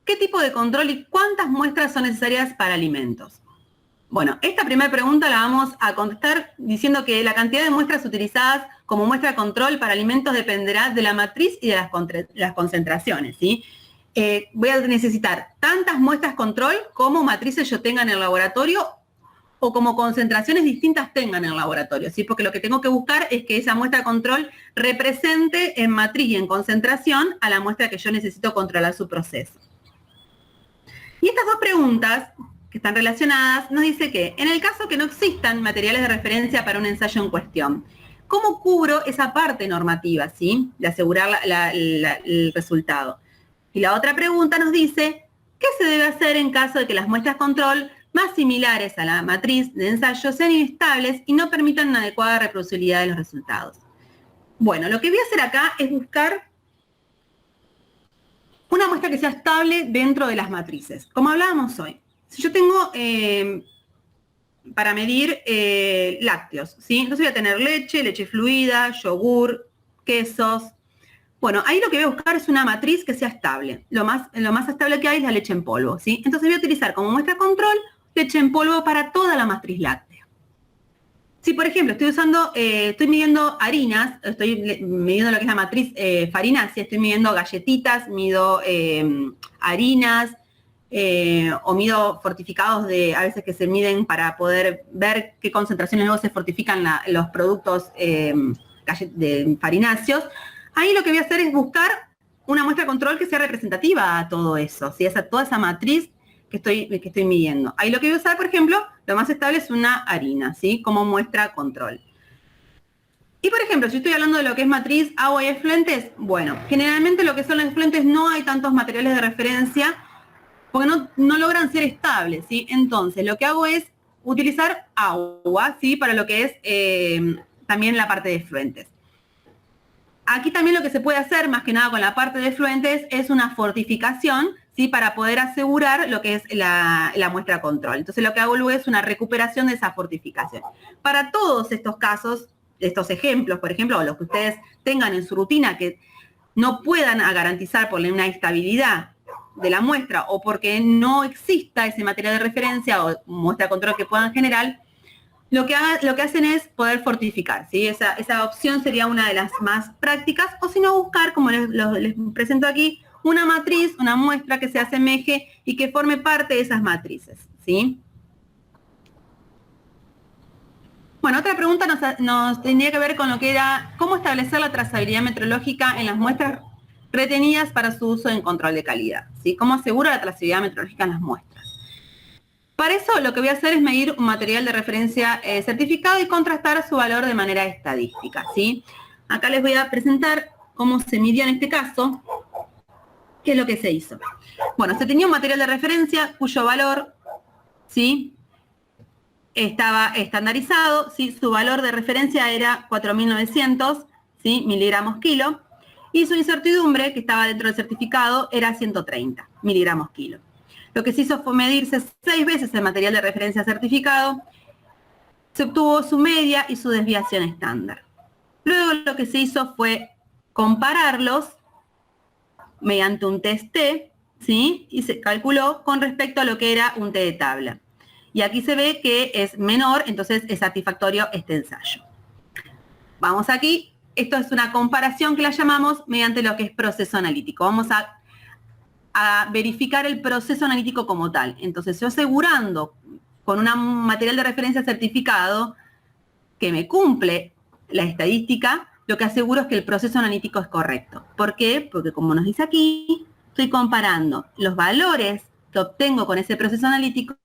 ¿qué tipo de control y cuántas muestras son necesarias para alimentos? Bueno, esta primera pregunta la vamos a contestar diciendo que la cantidad de muestras utilizadas como muestra control para alimentos dependerá de la matriz y de las concentraciones, ¿sí? Voy a necesitar tantas muestras control como matrices yo tenga en el laboratorio o como concentraciones distintas tengan en el laboratorio, ¿sí? Porque lo que tengo que buscar es que esa muestra control represente en matriz y en concentración a la muestra que yo necesito controlar su proceso. Y estas dos preguntas que están relacionadas, nos dice que en el caso que no existan materiales de referencia para un ensayo en cuestión, ¿cómo cubro esa parte normativa, ¿sí?, de asegurar el resultado? Y la otra pregunta nos dice, ¿qué se debe hacer en caso de que las muestras control más similares a la matriz de ensayo sean inestables y no permitan una adecuada reproducibilidad de los resultados? Bueno, lo que voy a hacer acá es buscar una muestra que sea estable dentro de las matrices, como hablábamos hoy. Si yo tengo para medir lácteos, ¿sí? Entonces voy a tener leche, leche fluida, yogur, quesos. Bueno, ahí lo que voy a buscar es una matriz que sea estable. Lo más estable que hay es la leche en polvo, ¿sí? Entonces voy a utilizar como muestra control leche en polvo para toda la matriz láctea. Si, por ejemplo, estoy midiendo harinas, estoy midiendo lo que es la matriz farinácea, estoy midiendo galletitas, mido harinas, o mido fortificados a veces que se miden para poder ver qué concentraciones luego se fortifican los productos farináceos. Ahí lo que voy a hacer es buscar una muestra control que sea representativa a todo eso, ¿sí?, a toda esa matriz que estoy midiendo. Ahí lo que voy a usar, por ejemplo, lo más estable es una harina, ¿sí?, como muestra control. Y por ejemplo, si estoy hablando de lo que es matriz, agua y efluentes, bueno, generalmente lo que son los efluentes no hay tantos materiales de referencia porque no logran ser estables, ¿sí? Entonces, lo que hago es utilizar agua, ¿sí?, para lo que es también la parte de efluentes. Aquí también lo que se puede hacer, más que nada con la parte de efluentes, es una fortificación, ¿sí?, para poder asegurar lo que es la muestra control. Entonces, lo que hago luego es una recuperación de esa fortificación. Para todos estos casos, estos ejemplos, por ejemplo, o los que ustedes tengan en su rutina que no puedan garantizar por una estabilidad de la muestra o porque no exista ese material de referencia o muestra control que puedan generar, lo que hacen es poder fortificar, ¿sí? Esa opción sería una de las más prácticas, o si no buscar, como les presento aquí, una matriz, una muestra que se asemeje y que forme parte de esas matrices, ¿sí? Bueno, otra pregunta nos tendría que ver con lo que era cómo establecer la trazabilidad metrológica en las muestras retenidas para su uso en control de calidad, ¿sí? ¿Cómo aseguro la trazabilidad metrológica en las muestras? Para eso lo que voy a hacer es medir un material de referencia certificado y contrastar su valor de manera estadística, ¿sí? acá les voy a presentar cómo se midió en este caso, qué es lo que se hizo. Bueno, se tenía un material de referencia cuyo valor, ¿sí?, estaba estandarizado, ¿sí?, su valor de referencia era 4.900, ¿sí?, miligramos kilo, y su incertidumbre, que estaba dentro del certificado, era 130 miligramos kilo. Lo que se hizo fue medirse 6 veces el material de referencia certificado, se obtuvo su media y su desviación estándar. Luego lo que se hizo fue compararlos mediante un test T, ¿sí?, y se calculó con respecto a lo que era un T de tabla. Y aquí se ve que es menor, entonces es satisfactorio este ensayo. Vamos aquí, esto es una comparación que la llamamos mediante lo que es proceso analítico. Vamos a verificar el proceso analítico como tal. Entonces yo asegurando con un material de referencia certificado que me cumple la estadística, lo que aseguro es que el proceso analítico es correcto. ¿Por qué? Porque como nos dice aquí, estoy comparando los valores que obtengo con ese proceso analítico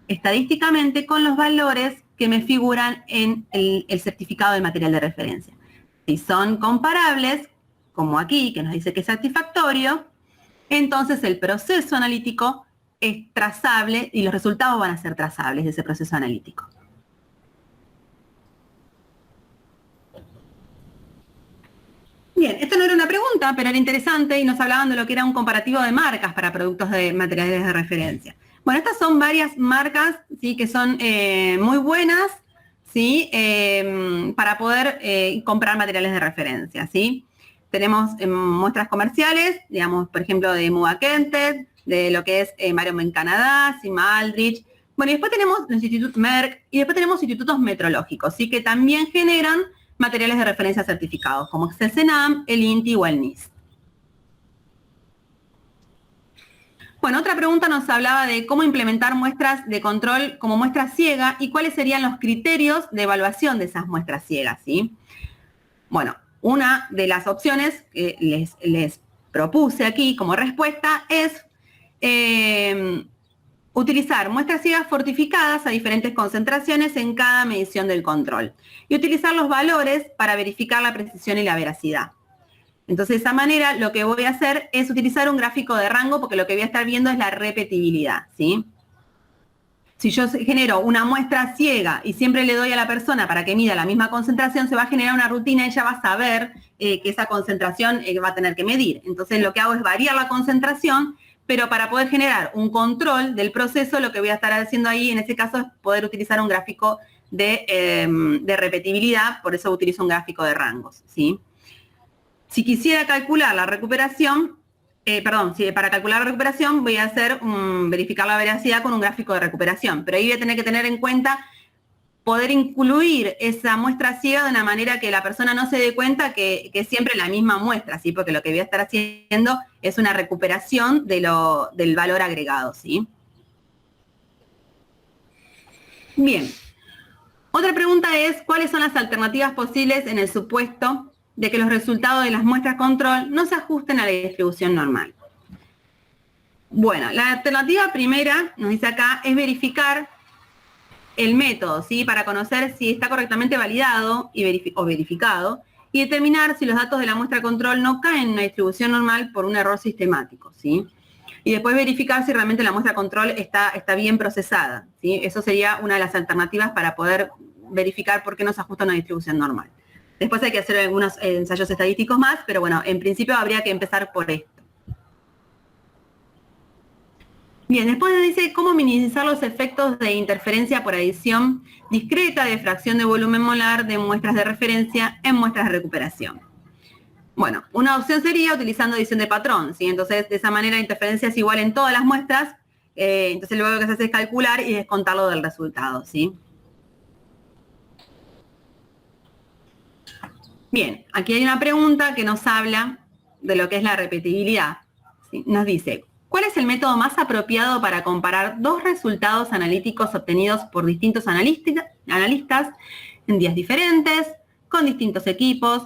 estadísticamente con los valores que me figuran en el certificado de material de referencia. Si son comparables, como aquí, que nos dice que es satisfactorio, entonces el proceso analítico es trazable y los resultados van a ser trazables de ese proceso analítico. Bien, esto no era una pregunta, pero era interesante y nos hablaban de lo que era un comparativo de marcas para productos de materiales de referencia. Bueno, estas son varias marcas, ¿sí?, que son muy buenas, ¿sí?, para poder comprar materiales de referencia, ¿sí? Tenemos muestras comerciales, digamos, por ejemplo, de Muda Kented, de lo que es Marion en Canadá, Sigma Aldrich. Bueno, y después tenemos los institutos Merck y después tenemos institutos metrológicos, ¿sí?, que también generan materiales de referencia certificados, como es el CENAM, el INTI o el NIST. Bueno, otra pregunta nos hablaba de cómo implementar muestras de control como muestra ciega y cuáles serían los criterios de evaluación de esas muestras ciegas, ¿sí? Bueno, una de las opciones que les propuse aquí como respuesta es utilizar muestras ciegas fortificadas a diferentes concentraciones en cada medición del control y utilizar los valores para verificar la precisión y la veracidad. Entonces, de esa manera, lo que voy a hacer es utilizar un gráfico de rango porque lo que voy a estar viendo es la repetibilidad, ¿sí? Si yo genero una muestra ciega y siempre le doy a la persona para que mida la misma concentración, se va a generar una rutina y ella va a saber que esa concentración va a tener que medir. Entonces, lo que hago es variar la concentración, pero para poder generar un control del proceso, lo que voy a estar haciendo ahí, en este caso, es poder utilizar un gráfico de repetibilidad, por eso utilizo un gráfico de rangos, ¿sí? Si quisiera calcular la recuperación, para calcular la recuperación voy a hacer verificar la veracidad con un gráfico de recuperación, pero ahí voy a tener que tener en cuenta poder incluir esa muestra ciega de una manera que la persona no se dé cuenta que es siempre la misma muestra, ¿sí? Porque lo que voy a estar haciendo es una recuperación del valor agregado, ¿sí? Bien. Otra pregunta es, ¿cuáles son las alternativas posibles en el supuesto de que los resultados de las muestras control no se ajusten a la distribución normal? Bueno, la alternativa primera, nos dice acá, es verificar el método, ¿sí?, para conocer si está correctamente validado o verificado y determinar si los datos de la muestra control no caen en una distribución normal por un error sistemático, ¿sí? Y después verificar si realmente la muestra control está bien procesada, ¿sí? Eso sería una de las alternativas para poder verificar por qué no se ajusta a una distribución normal. Después hay que hacer algunos ensayos estadísticos más, pero bueno, en principio habría que empezar por esto. Bien, después dice cómo minimizar los efectos de interferencia por adición discreta de fracción de volumen molar de muestras de referencia en muestras de recuperación. Bueno, una opción sería utilizando adición de patrón, ¿sí? Entonces, de esa manera la interferencia es igual en todas las muestras, entonces luego lo que se hace es calcular y descontarlo del resultado, ¿sí? Bien, aquí hay una pregunta que nos habla de lo que es la repetibilidad, ¿sí? Nos dice, ¿cuál es el método más apropiado para comparar dos resultados analíticos obtenidos por distintos analistas en días diferentes, con distintos equipos,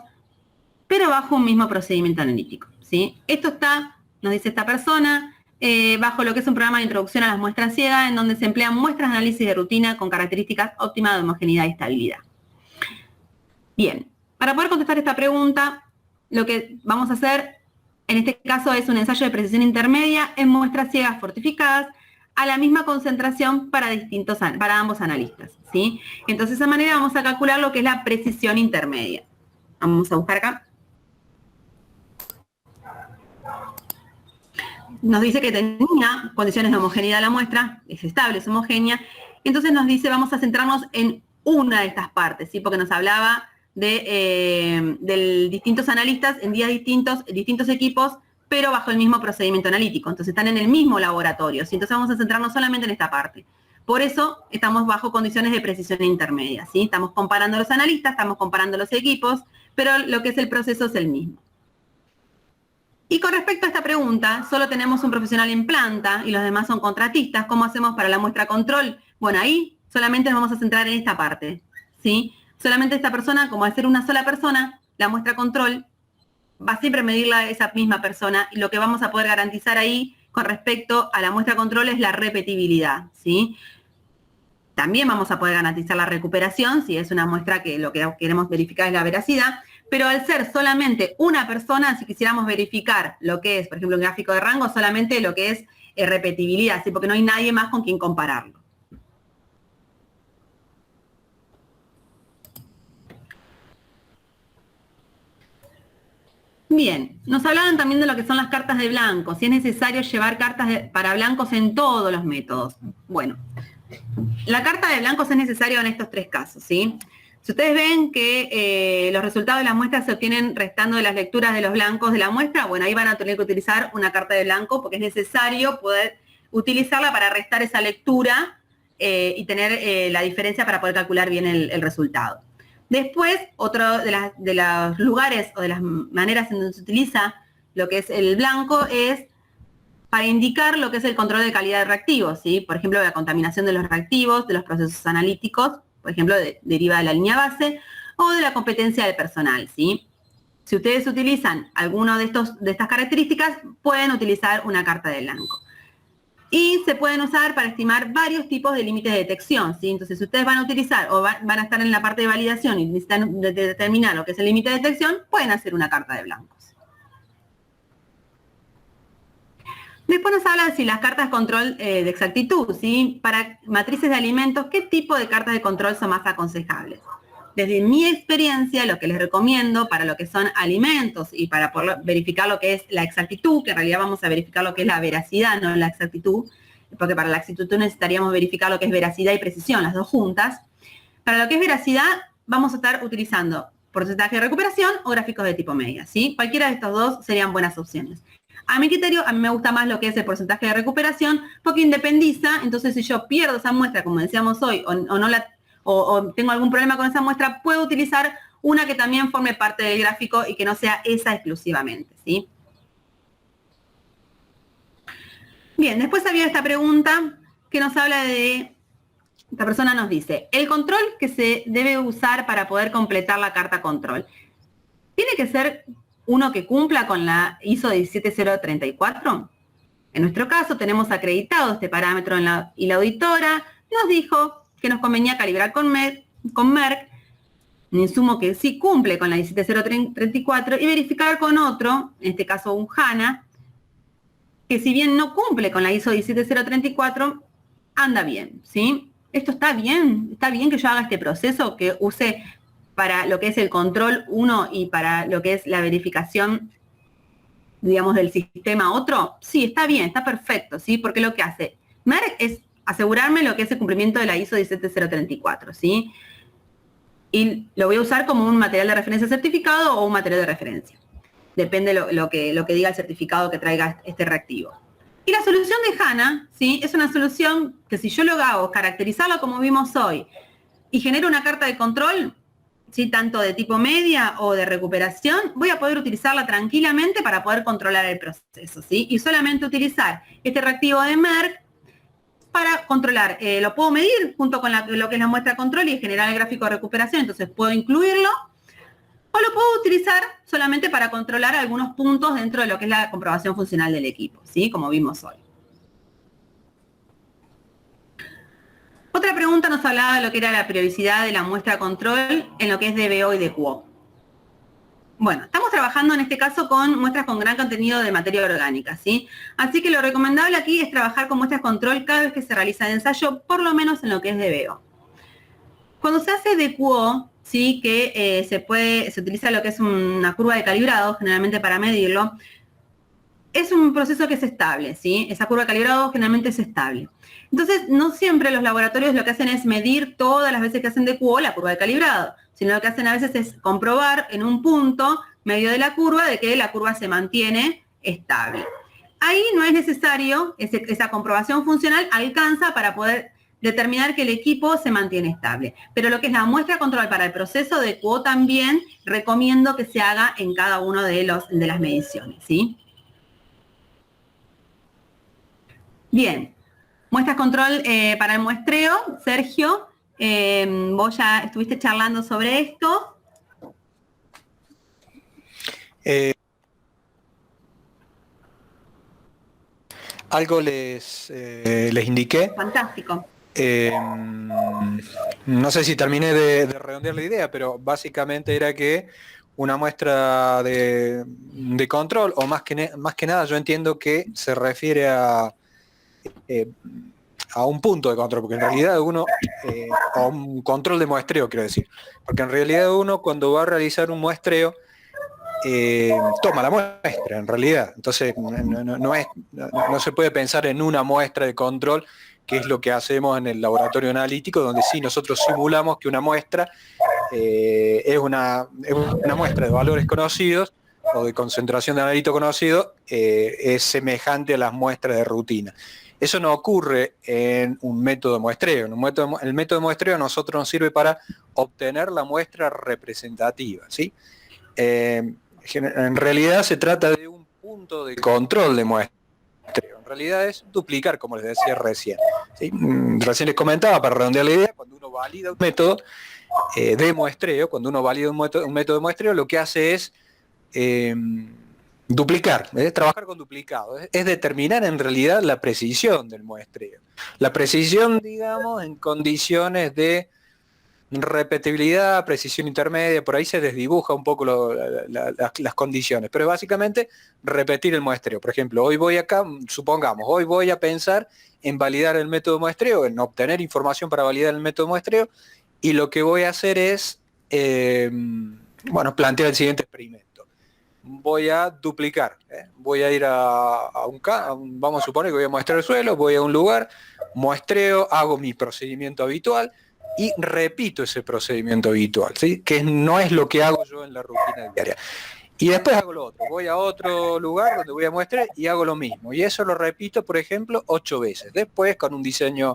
pero bajo un mismo procedimiento analítico, ¿sí? Esto está, nos dice esta persona, bajo lo que es un programa de introducción a las muestras ciegas, en donde se emplean muestras de análisis de rutina con características óptimas de homogeneidad y estabilidad. Bien, Para poder contestar esta pregunta, lo que vamos a hacer en este caso es un ensayo de precisión intermedia en muestras ciegas fortificadas a la misma concentración para ambos analistas, ¿sí? Entonces, de esa manera vamos a calcular lo que es la precisión intermedia. Vamos a buscar acá. Nos dice que tenía condiciones de homogeneidad de la muestra, es estable, es homogénea. Entonces nos dice, vamos a centrarnos en una de estas partes, ¿sí? Porque nos hablaba de distintos analistas en días distintos, distintos equipos, pero bajo el mismo procedimiento analítico. Entonces están en el mismo laboratorio, ¿sí? Entonces vamos a centrarnos solamente en esta parte. Por eso estamos bajo condiciones de precisión intermedia, ¿sí? Estamos comparando los analistas, estamos comparando los equipos, pero lo que es el proceso es el mismo. Y con respecto a esta pregunta, solo tenemos un profesional en planta y los demás son contratistas. ¿Cómo hacemos para la muestra control? Bueno, ahí solamente nos vamos a centrar en esta parte, ¿sí? Solamente esta persona, como al ser una sola persona, la muestra control va siempre a medirla esa misma persona y lo que vamos a poder garantizar ahí con respecto a la muestra control es la repetibilidad, ¿sí? También vamos a poder garantizar la recuperación si es una muestra que lo que queremos verificar es la veracidad, pero al ser solamente una persona, si quisiéramos verificar lo que es, por ejemplo, un gráfico de rango, solamente lo que es repetibilidad, ¿sí? Porque no hay nadie más con quien compararlo. Bien, nos hablaban también de lo que son las cartas de blancos, si es necesario llevar cartas para blancos en todos los métodos. Bueno, la carta de blancos es necesaria en estos tres casos, ¿sí? Si ustedes ven que los resultados de la muestra se obtienen restando de las lecturas de los blancos de la muestra, bueno, ahí van a tener que utilizar una carta de blanco porque es necesario poder utilizarla para restar esa lectura y tener la diferencia para poder calcular bien el resultado. Después, otro de los lugares o de las maneras en donde se utiliza lo que es el blanco es para indicar lo que es el control de calidad de reactivos, ¿sí? Por ejemplo, la contaminación de los reactivos, de los procesos analíticos, por ejemplo, deriva de la línea base, o de la competencia del personal, ¿sí? Si ustedes utilizan alguno de estas características, pueden utilizar una carta de blanco. Y se pueden usar para estimar varios tipos de límites de detección, ¿sí? Entonces, si ustedes van a utilizar o van a estar en la parte de validación y necesitan determinar lo que es el límite de detección, pueden hacer una carta de blancos. Después nos habla de si las cartas de control de exactitud, ¿sí? Para matrices de alimentos, ¿qué tipo de cartas de control son más aconsejables? Desde mi experiencia, lo que les recomiendo para lo que son alimentos y para poder verificar lo que es la exactitud, que en realidad vamos a verificar lo que es la veracidad, no la exactitud, porque para la exactitud necesitaríamos verificar lo que es veracidad y precisión, las dos juntas. Para lo que es veracidad, vamos a estar utilizando porcentaje de recuperación o gráficos de tipo media, ¿sí? Cualquiera de estos dos serían buenas opciones. A mi criterio, a mí me gusta más lo que es el porcentaje de recuperación porque independiza, entonces si yo pierdo esa muestra, como decíamos hoy, o tengo algún problema con esa muestra, puedo utilizar una que también forme parte del gráfico y que no sea esa exclusivamente, ¿sí? Bien, después había esta pregunta que nos habla de, esta persona nos dice, el control que se debe usar para poder completar la carta control, ¿tiene que ser uno que cumpla con la ISO 17034? En nuestro caso tenemos acreditado este parámetro y la auditora nos dijo que nos convenía calibrar con Merck, un insumo que sí cumple con la 17034 y verificar con otro, en este caso un HANA, que si bien no cumple con la ISO 17034, anda bien, ¿sí? Esto está bien que yo haga este proceso, que use para lo que es el control 1 y para lo que es la verificación, digamos, del sistema otro. Sí, está bien, está perfecto, ¿sí? Porque lo que hace Merck es asegurarme lo que es el cumplimiento de la ISO 17034, ¿sí? Y lo voy a usar como un material de referencia certificado o un material de referencia. Depende lo que diga el certificado que traiga este reactivo. Y la solución de HANA, ¿sí? Es una solución que si yo lo hago, caracterizarlo como vimos hoy, y genero una carta de control, ¿sí? Tanto de tipo media o de recuperación, voy a poder utilizarla tranquilamente para poder controlar el proceso, ¿sí? Y solamente utilizar este reactivo de Merck para controlar, lo puedo medir junto con lo que es la muestra de control y generar el gráfico de recuperación, entonces puedo incluirlo, o lo puedo utilizar solamente para controlar algunos puntos dentro de lo que es la comprobación funcional del equipo, ¿sí? Como vimos hoy. Otra pregunta nos hablaba de lo que era la periodicidad de la muestra de control en lo que es DBO y DQO. Bueno, estamos trabajando en este caso con muestras con gran contenido de materia orgánica, ¿sí? Así que lo recomendable aquí es trabajar con muestras control cada vez que se realiza el ensayo, por lo menos en lo que es DBO. Cuando se hace DQO, ¿sí? Que se utiliza lo que es una curva de calibrado, generalmente para medirlo, es un proceso que es estable, ¿sí? Esa curva de calibrado generalmente es estable. Entonces, no siempre los laboratorios lo que hacen es medir todas las veces que hacen DQO la curva de calibrado, sino lo que hacen a veces es comprobar en un punto medio de la curva de que la curva se mantiene estable. Ahí no es necesario, esa comprobación funcional alcanza para poder determinar que el equipo se mantiene estable. Pero lo que es la muestra control para el proceso de DQO también recomiendo que se haga en cada uno de las mediciones, ¿sí? Bien, muestras control para el muestreo. Sergio, vos ya estuviste charlando sobre esto. Algo les indiqué. Fantástico. No sé si terminé de redondear la idea, pero básicamente era que una muestra de control, o más que nada yo entiendo que se refiere a un punto de control, porque en realidad uno, o un control de muestreo quiero decir, porque en realidad uno cuando va a realizar un muestreo, toma la muestra en realidad, entonces no se puede pensar en una muestra de control, que es lo que hacemos en el laboratorio analítico, donde sí nosotros simulamos que una muestra es una muestra de valores conocidos o de concentración de analito conocido, es semejante a las muestras de rutina. Eso no ocurre en un método de muestreo. El método de muestreo a nosotros nos sirve para obtener la muestra representativa, ¿sí? En realidad se trata de un punto de control de muestreo. En realidad es duplicar, como les decía recién, ¿sí? Recién les comentaba, para redondear la idea, cuando uno valida un método de muestreo, cuando uno valida un método de muestreo, lo que hace es duplicar, trabajar con duplicado, es determinar en realidad la precisión del muestreo. La precisión, digamos, en condiciones de repetibilidad, precisión intermedia, por ahí se desdibuja un poco las condiciones, pero básicamente repetir el muestreo. Por ejemplo, hoy voy acá, supongamos, hoy voy a pensar en validar el método de muestreo, en obtener información para validar el método de muestreo, y lo que voy a hacer es, plantear el siguiente experimento. Voy a duplicar, voy a ir vamos a suponer que voy a muestrear el suelo, voy a un lugar, muestreo, hago mi procedimiento habitual y repito ese procedimiento habitual, ¿sí? Que no es lo que hago yo en la rutina diaria. Y después hago lo otro, voy a otro lugar donde voy a muestrear y hago lo mismo. Y eso lo repito, por ejemplo, 8 veces. Después, con un diseño,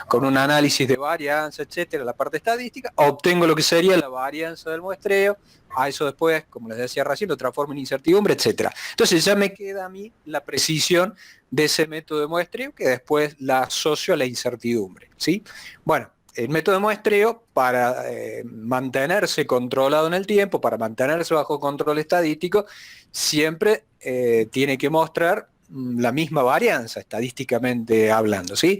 con un análisis de varianza, etcétera, la parte estadística, obtengo lo que sería la varianza del muestreo. A eso después, como les decía recién, lo transformo en incertidumbre, etcétera. Entonces ya me queda a mí la precisión de ese método de muestreo que después la asocio a la incertidumbre, ¿sí? Bueno, el método de muestreo, para mantenerse controlado en el tiempo, para mantenerse bajo control estadístico, siempre tiene que mostrar la misma varianza, estadísticamente hablando, ¿sí?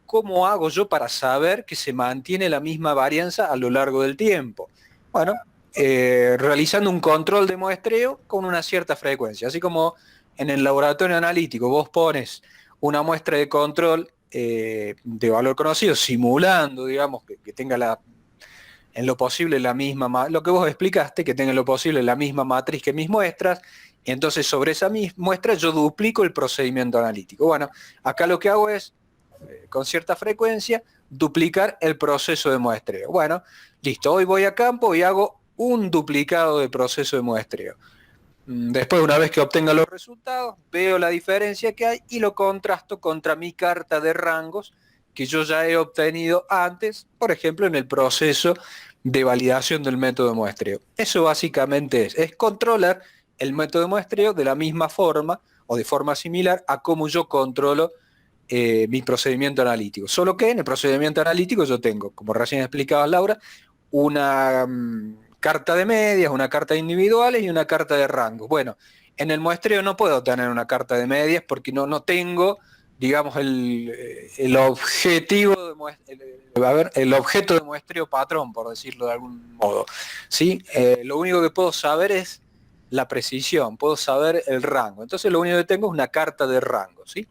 ¿Cómo hago yo para saber que se mantiene la misma varianza a lo largo del tiempo? Bueno, realizando un control de muestreo con una cierta frecuencia, así como en el laboratorio analítico vos pones una muestra de control de valor conocido, simulando, digamos, que tenga en lo posible la misma, lo que vos explicaste, que tenga en lo posible la misma matriz que mis muestras, y entonces sobre esa misma muestra yo duplico el procedimiento analítico. Bueno, acá lo que hago es, con cierta frecuencia, duplicar el proceso de muestreo. Bueno, listo, hoy voy a campo y hago un duplicado del proceso de muestreo. Después, una vez que obtenga los resultados, veo la diferencia que hay y lo contrasto contra mi carta de rangos que yo ya he obtenido antes, por ejemplo, en el proceso de validación del método de muestreo. Eso básicamente es controlar el método de muestreo de la misma forma o de forma similar a cómo yo controlo mi procedimiento analítico. Solo que en el procedimiento analítico yo tengo, como recién explicaba Laura, una carta de medias, una carta de individuales y una carta de rangos. Bueno, en el muestreo no puedo tener una carta de medias porque no tengo, digamos, el objetivo de el objeto de muestreo patrón, por decirlo de algún modo, ¿sí? Lo único que puedo saber es la precisión, puedo saber el rango. Entonces lo único que tengo es una carta de rango, ¿sí?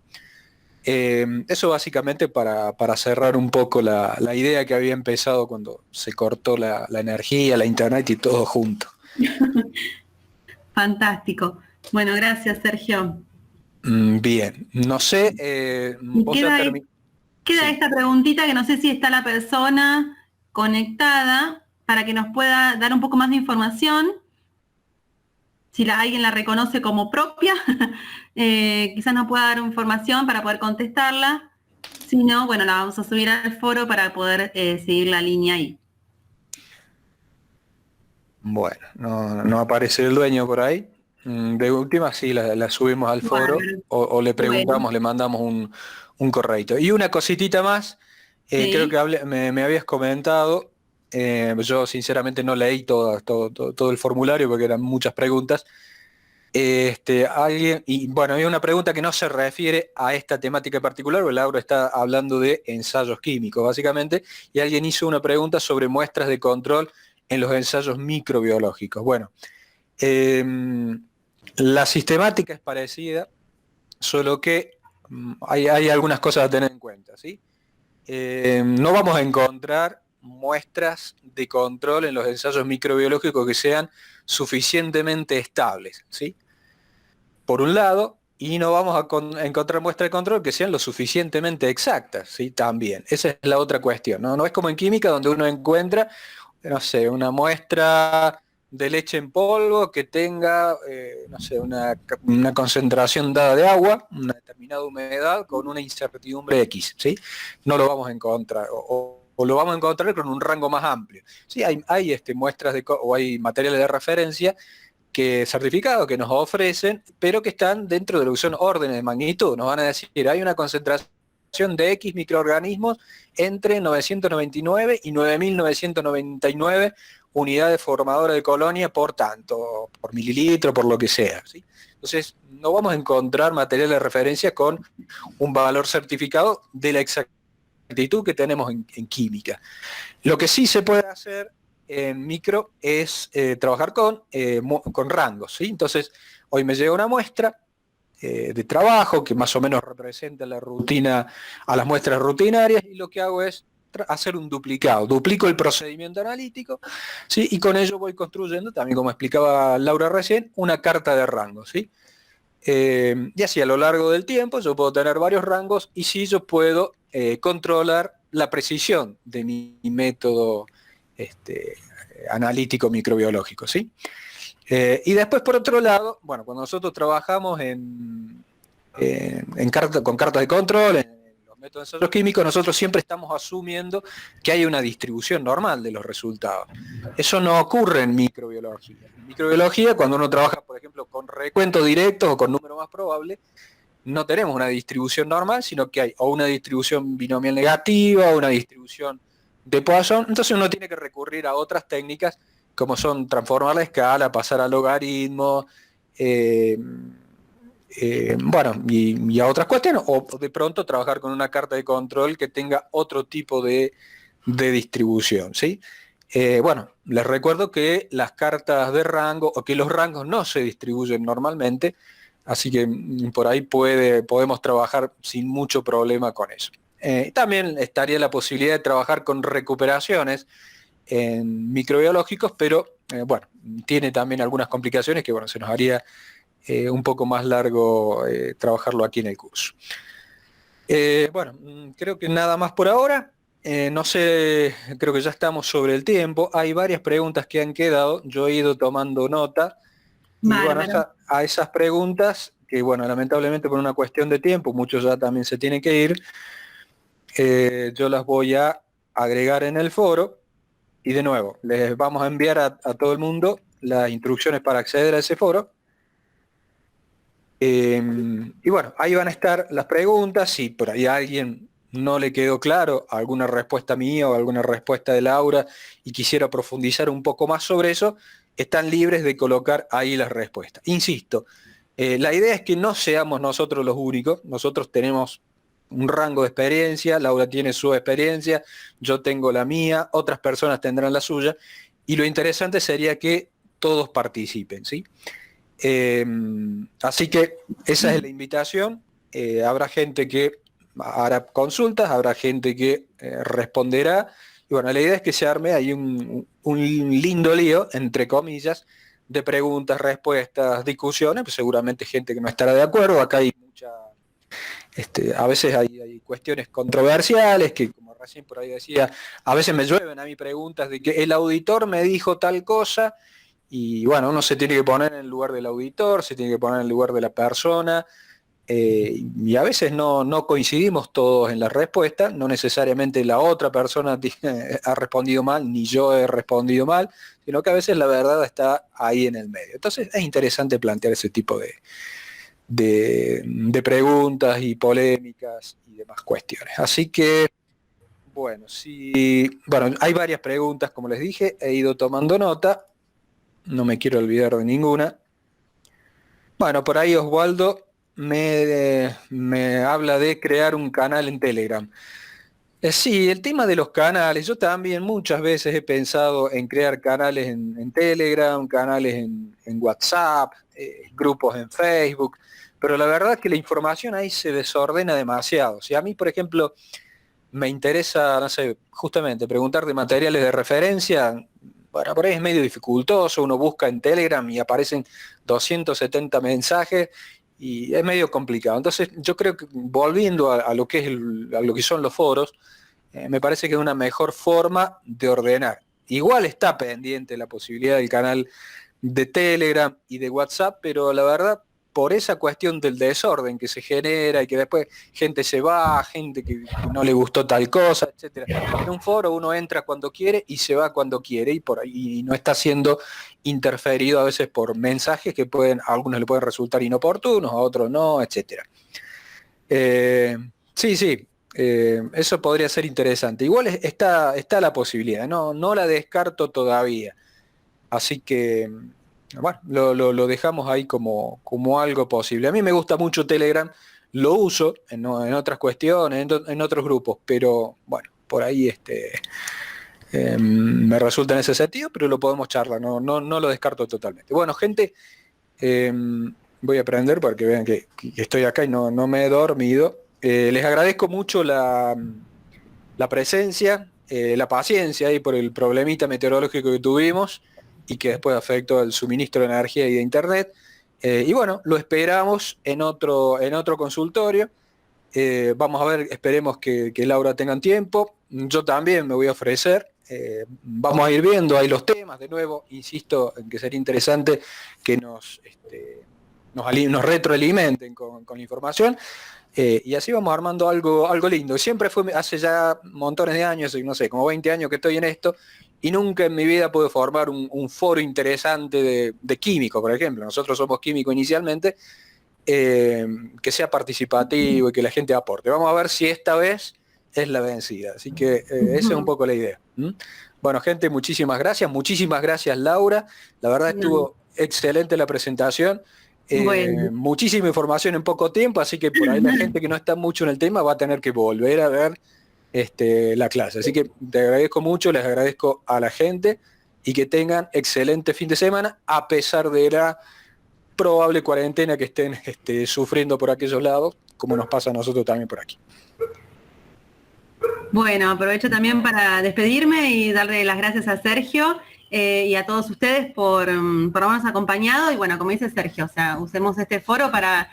Eso básicamente para cerrar un poco la idea que había empezado cuando se cortó la energía, la internet y todo junto. Fantástico. Bueno, gracias, Sergio. Bien, no sé, vos ya terminaste. Queda Sí. esta preguntita que no sé si está la persona conectada para que nos pueda dar un poco más de información. Si alguien la reconoce como propia, quizás nos pueda dar información para poder contestarla. Si no, bueno, la vamos a subir al foro para poder seguir la línea ahí. Bueno, no aparece el dueño por ahí. De última sí, la subimos al foro o le preguntamos, bueno. le mandamos un correito. Y una cositita más, Sí. creo que me habías comentado, yo sinceramente no leí todo el formulario porque eran muchas preguntas. Y bueno, hay una pregunta que no se refiere a esta temática en particular, porque Laura está hablando de ensayos químicos, básicamente, y alguien hizo una pregunta sobre muestras de control en los ensayos microbiológicos. Bueno, la sistemática es parecida, solo que hay algunas cosas a tener en cuenta, ¿sí? No vamos a encontrar muestras de control en los ensayos microbiológicos que sean suficientemente estables, ¿sí? Por un lado, y no vamos a encontrar muestras de control que sean lo suficientemente exactas, ¿sí? También. Esa es la otra cuestión, ¿no? No es como en química donde uno encuentra, no sé, una muestra de leche en polvo que tenga, no sé, una concentración dada de agua, una determinada humedad con una incertidumbre X, ¿sí? No lo vamos a encontrar, o lo vamos a encontrar con un rango más amplio. Sí, hay muestras o hay materiales de referencia certificados que nos ofrecen, pero que están dentro de lo que son órdenes de magnitud. Nos van a decir, hay una concentración de X microorganismos entre 999 y 9999 unidades formadoras de colonia por tanto, por mililitro, por lo que sea, ¿sí? Entonces, no vamos a encontrar material de referencia con un valor certificado de la exactitud que tenemos en química. Lo que sí se puede hacer en micro es trabajar con rangos, ¿sí? Entonces, hoy me llega una muestra de trabajo que más o menos representa la rutina, a las muestras rutinarias, y lo que hago es hacer un duplicado. Duplico el procedimiento analítico, ¿sí? Y con ello voy construyendo, también como explicaba Laura recién, una carta de rangos, ¿sí? Y así a lo largo del tiempo yo puedo tener varios rangos y sí yo puedo controlar la precisión de mi método analítico microbiológico, ¿sí? Y después, por otro lado, bueno, cuando nosotros trabajamos con cartas de control, en los métodos de ensayos químicos, nosotros siempre estamos asumiendo que hay una distribución normal de los resultados. Eso no ocurre en microbiología. En microbiología, cuando uno trabaja, por ejemplo, con recuentos directos o con números más probables, no tenemos una distribución normal, sino que hay o una distribución binomial negativa o una distribución de Poisson. Entonces uno tiene que recurrir a otras técnicas como son transformar la escala, pasar a logaritmos, bueno, y a otras cuestiones, o de pronto trabajar con una carta de control que tenga otro tipo de distribución, ¿sí? Bueno, les recuerdo que las cartas de rango, o que los rangos no se distribuyen normalmente, así que por ahí podemos trabajar sin mucho problema con eso. También estaría la posibilidad de trabajar con recuperaciones en microbiológicos, pero bueno, tiene también algunas complicaciones que bueno, se nos haría un poco más largo trabajarlo aquí en el curso. Bueno, creo que nada más por ahora. No sé, creo que ya estamos sobre el tiempo. Hay varias preguntas que han quedado. Yo he ido tomando nota. Y bueno, a esas preguntas, que bueno, lamentablemente por una cuestión de tiempo, muchos ya también se tienen que ir, yo las voy a agregar en el foro. Y de nuevo, les vamos a enviar a todo el mundo las instrucciones para acceder a ese foro. Y bueno, ahí van a estar las preguntas. Si por ahí a alguien no le quedó claro alguna respuesta mía o alguna respuesta de Laura y quisiera profundizar un poco más sobre eso, están libres de colocar ahí las respuestas. Insisto, la idea es que no seamos nosotros los únicos. Nosotros tenemos un rango de experiencia, Laura tiene su experiencia, yo tengo la mía, otras personas tendrán la suya, y lo interesante sería que todos participen, ¿sí? Así que esa es la invitación. Habrá gente que hará consultas, habrá gente que responderá. Y bueno, la idea es que se arme ahí un lindo lío, entre comillas, de preguntas, respuestas, discusiones, pues seguramente gente que no estará de acuerdo. Acá hay a veces hay cuestiones controversiales que, como recién por ahí decía, a veces me llueven a mí preguntas de que el auditor me dijo tal cosa. Y bueno, uno se tiene que poner en el lugar del auditor, se tiene que poner en el lugar de la persona, y a veces no coincidimos todos en la respuesta, no necesariamente la otra persona ha respondido mal, ni yo he respondido mal, sino que a veces la verdad está ahí en el medio. Entonces es interesante plantear ese tipo de preguntas y polémicas y demás cuestiones. Así que, bueno, bueno, hay varias preguntas, como les dije, he ido tomando nota. No me quiero olvidar de ninguna. Bueno, por ahí Osvaldo me habla de crear un canal en Telegram. Sí, el tema de los canales, yo también muchas veces he pensado en crear canales en Telegram, canales en WhatsApp, grupos en Facebook, pero la verdad es que la información ahí se desordena demasiado. Si a mí, por ejemplo, me interesa, no sé, justamente preguntar de materiales de referencia, bueno, por ahí es medio dificultoso, uno busca en Telegram y aparecen 270 mensajes y es medio complicado. Entonces yo creo que volviendo a lo que a lo que son los foros, me parece que es una mejor forma de ordenar. Igual está pendiente la posibilidad del canal de Telegram y de WhatsApp, pero la verdad, por esa cuestión del desorden que se genera y que después gente se va, gente que no le gustó tal cosa, etcétera. En un foro uno entra cuando quiere y se va cuando quiere y por ahí no está siendo interferido a veces por mensajes que a algunos le pueden resultar inoportunos, a otros no, etcétera. Sí, eso podría ser interesante. Igual está la posibilidad, no la descarto todavía. Así que, bueno, lo dejamos ahí como algo posible. A mí me gusta mucho Telegram, lo uso en otras cuestiones, en otros grupos, pero bueno, por ahí me resulta en ese sentido, pero lo podemos charlar, no lo descarto totalmente. Bueno, gente, eh, voy a aprender para que vean que estoy acá y no me he dormido. Les agradezco mucho la presencia, la paciencia ahí por el problemita meteorológico que tuvimos y que después afectó el suministro de energía y de internet. Y bueno, lo esperamos en otro consultorio. Vamos a ver, esperemos que Laura tengan tiempo. Yo también me voy a ofrecer. Vamos a ir viendo ahí los temas. De nuevo, insisto en que sería interesante que nos retroalimenten con la información. Y así vamos armando algo lindo. Siempre fue, hace ya montones de años, no sé, como 20 años que estoy en esto, y nunca en mi vida pude formar un foro interesante de químico, por ejemplo. Nosotros somos químicos inicialmente, que sea participativo y que la gente aporte. Vamos a ver si esta vez es la vencida. Así que esa es un poco la idea. Bueno, gente, muchísimas gracias Laura. La verdad estuvo excelente la presentación. Bueno. Muchísima información en poco tiempo, así que por ahí la gente que no está mucho en el tema va a tener que volver a ver la clase. Así que te agradezco mucho, les agradezco a la gente y que tengan excelente fin de semana, a pesar de la probable cuarentena que estén sufriendo por aquellos lados, como nos pasa a nosotros también por aquí. Bueno, aprovecho también para despedirme y darle las gracias a Sergio y a todos ustedes por habernos acompañado. Y bueno, como dice Sergio, o sea, usemos este foro para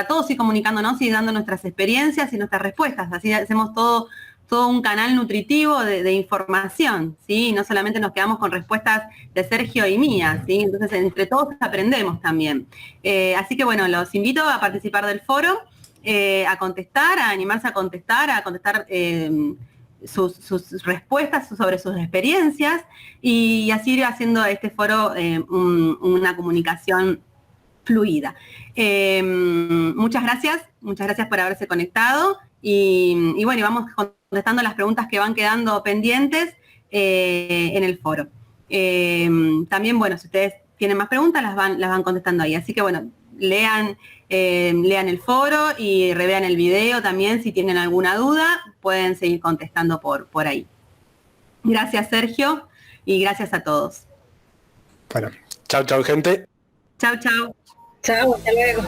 todos ir comunicándonos y dando nuestras experiencias y nuestras respuestas. Así hacemos todo un canal nutritivo de información, ¿sí? Y no solamente nos quedamos con respuestas de Sergio y mías, ¿sí? Entonces, entre todos aprendemos también. Así que bueno, los invito a participar del foro. A contestar, a animarse a contestar sus respuestas sobre sus experiencias y así ir haciendo este foro una comunicación fluida. Muchas gracias por haberse conectado y bueno, vamos contestando las preguntas que van quedando pendientes en el foro. También, bueno, si ustedes tienen más preguntas, las van contestando ahí. Así que bueno, lean lean el foro y revean el video también. Si tienen alguna duda, pueden seguir contestando por ahí. Gracias, Sergio, y gracias a todos. Bueno, chau, gente. Chau. Chao, hasta luego.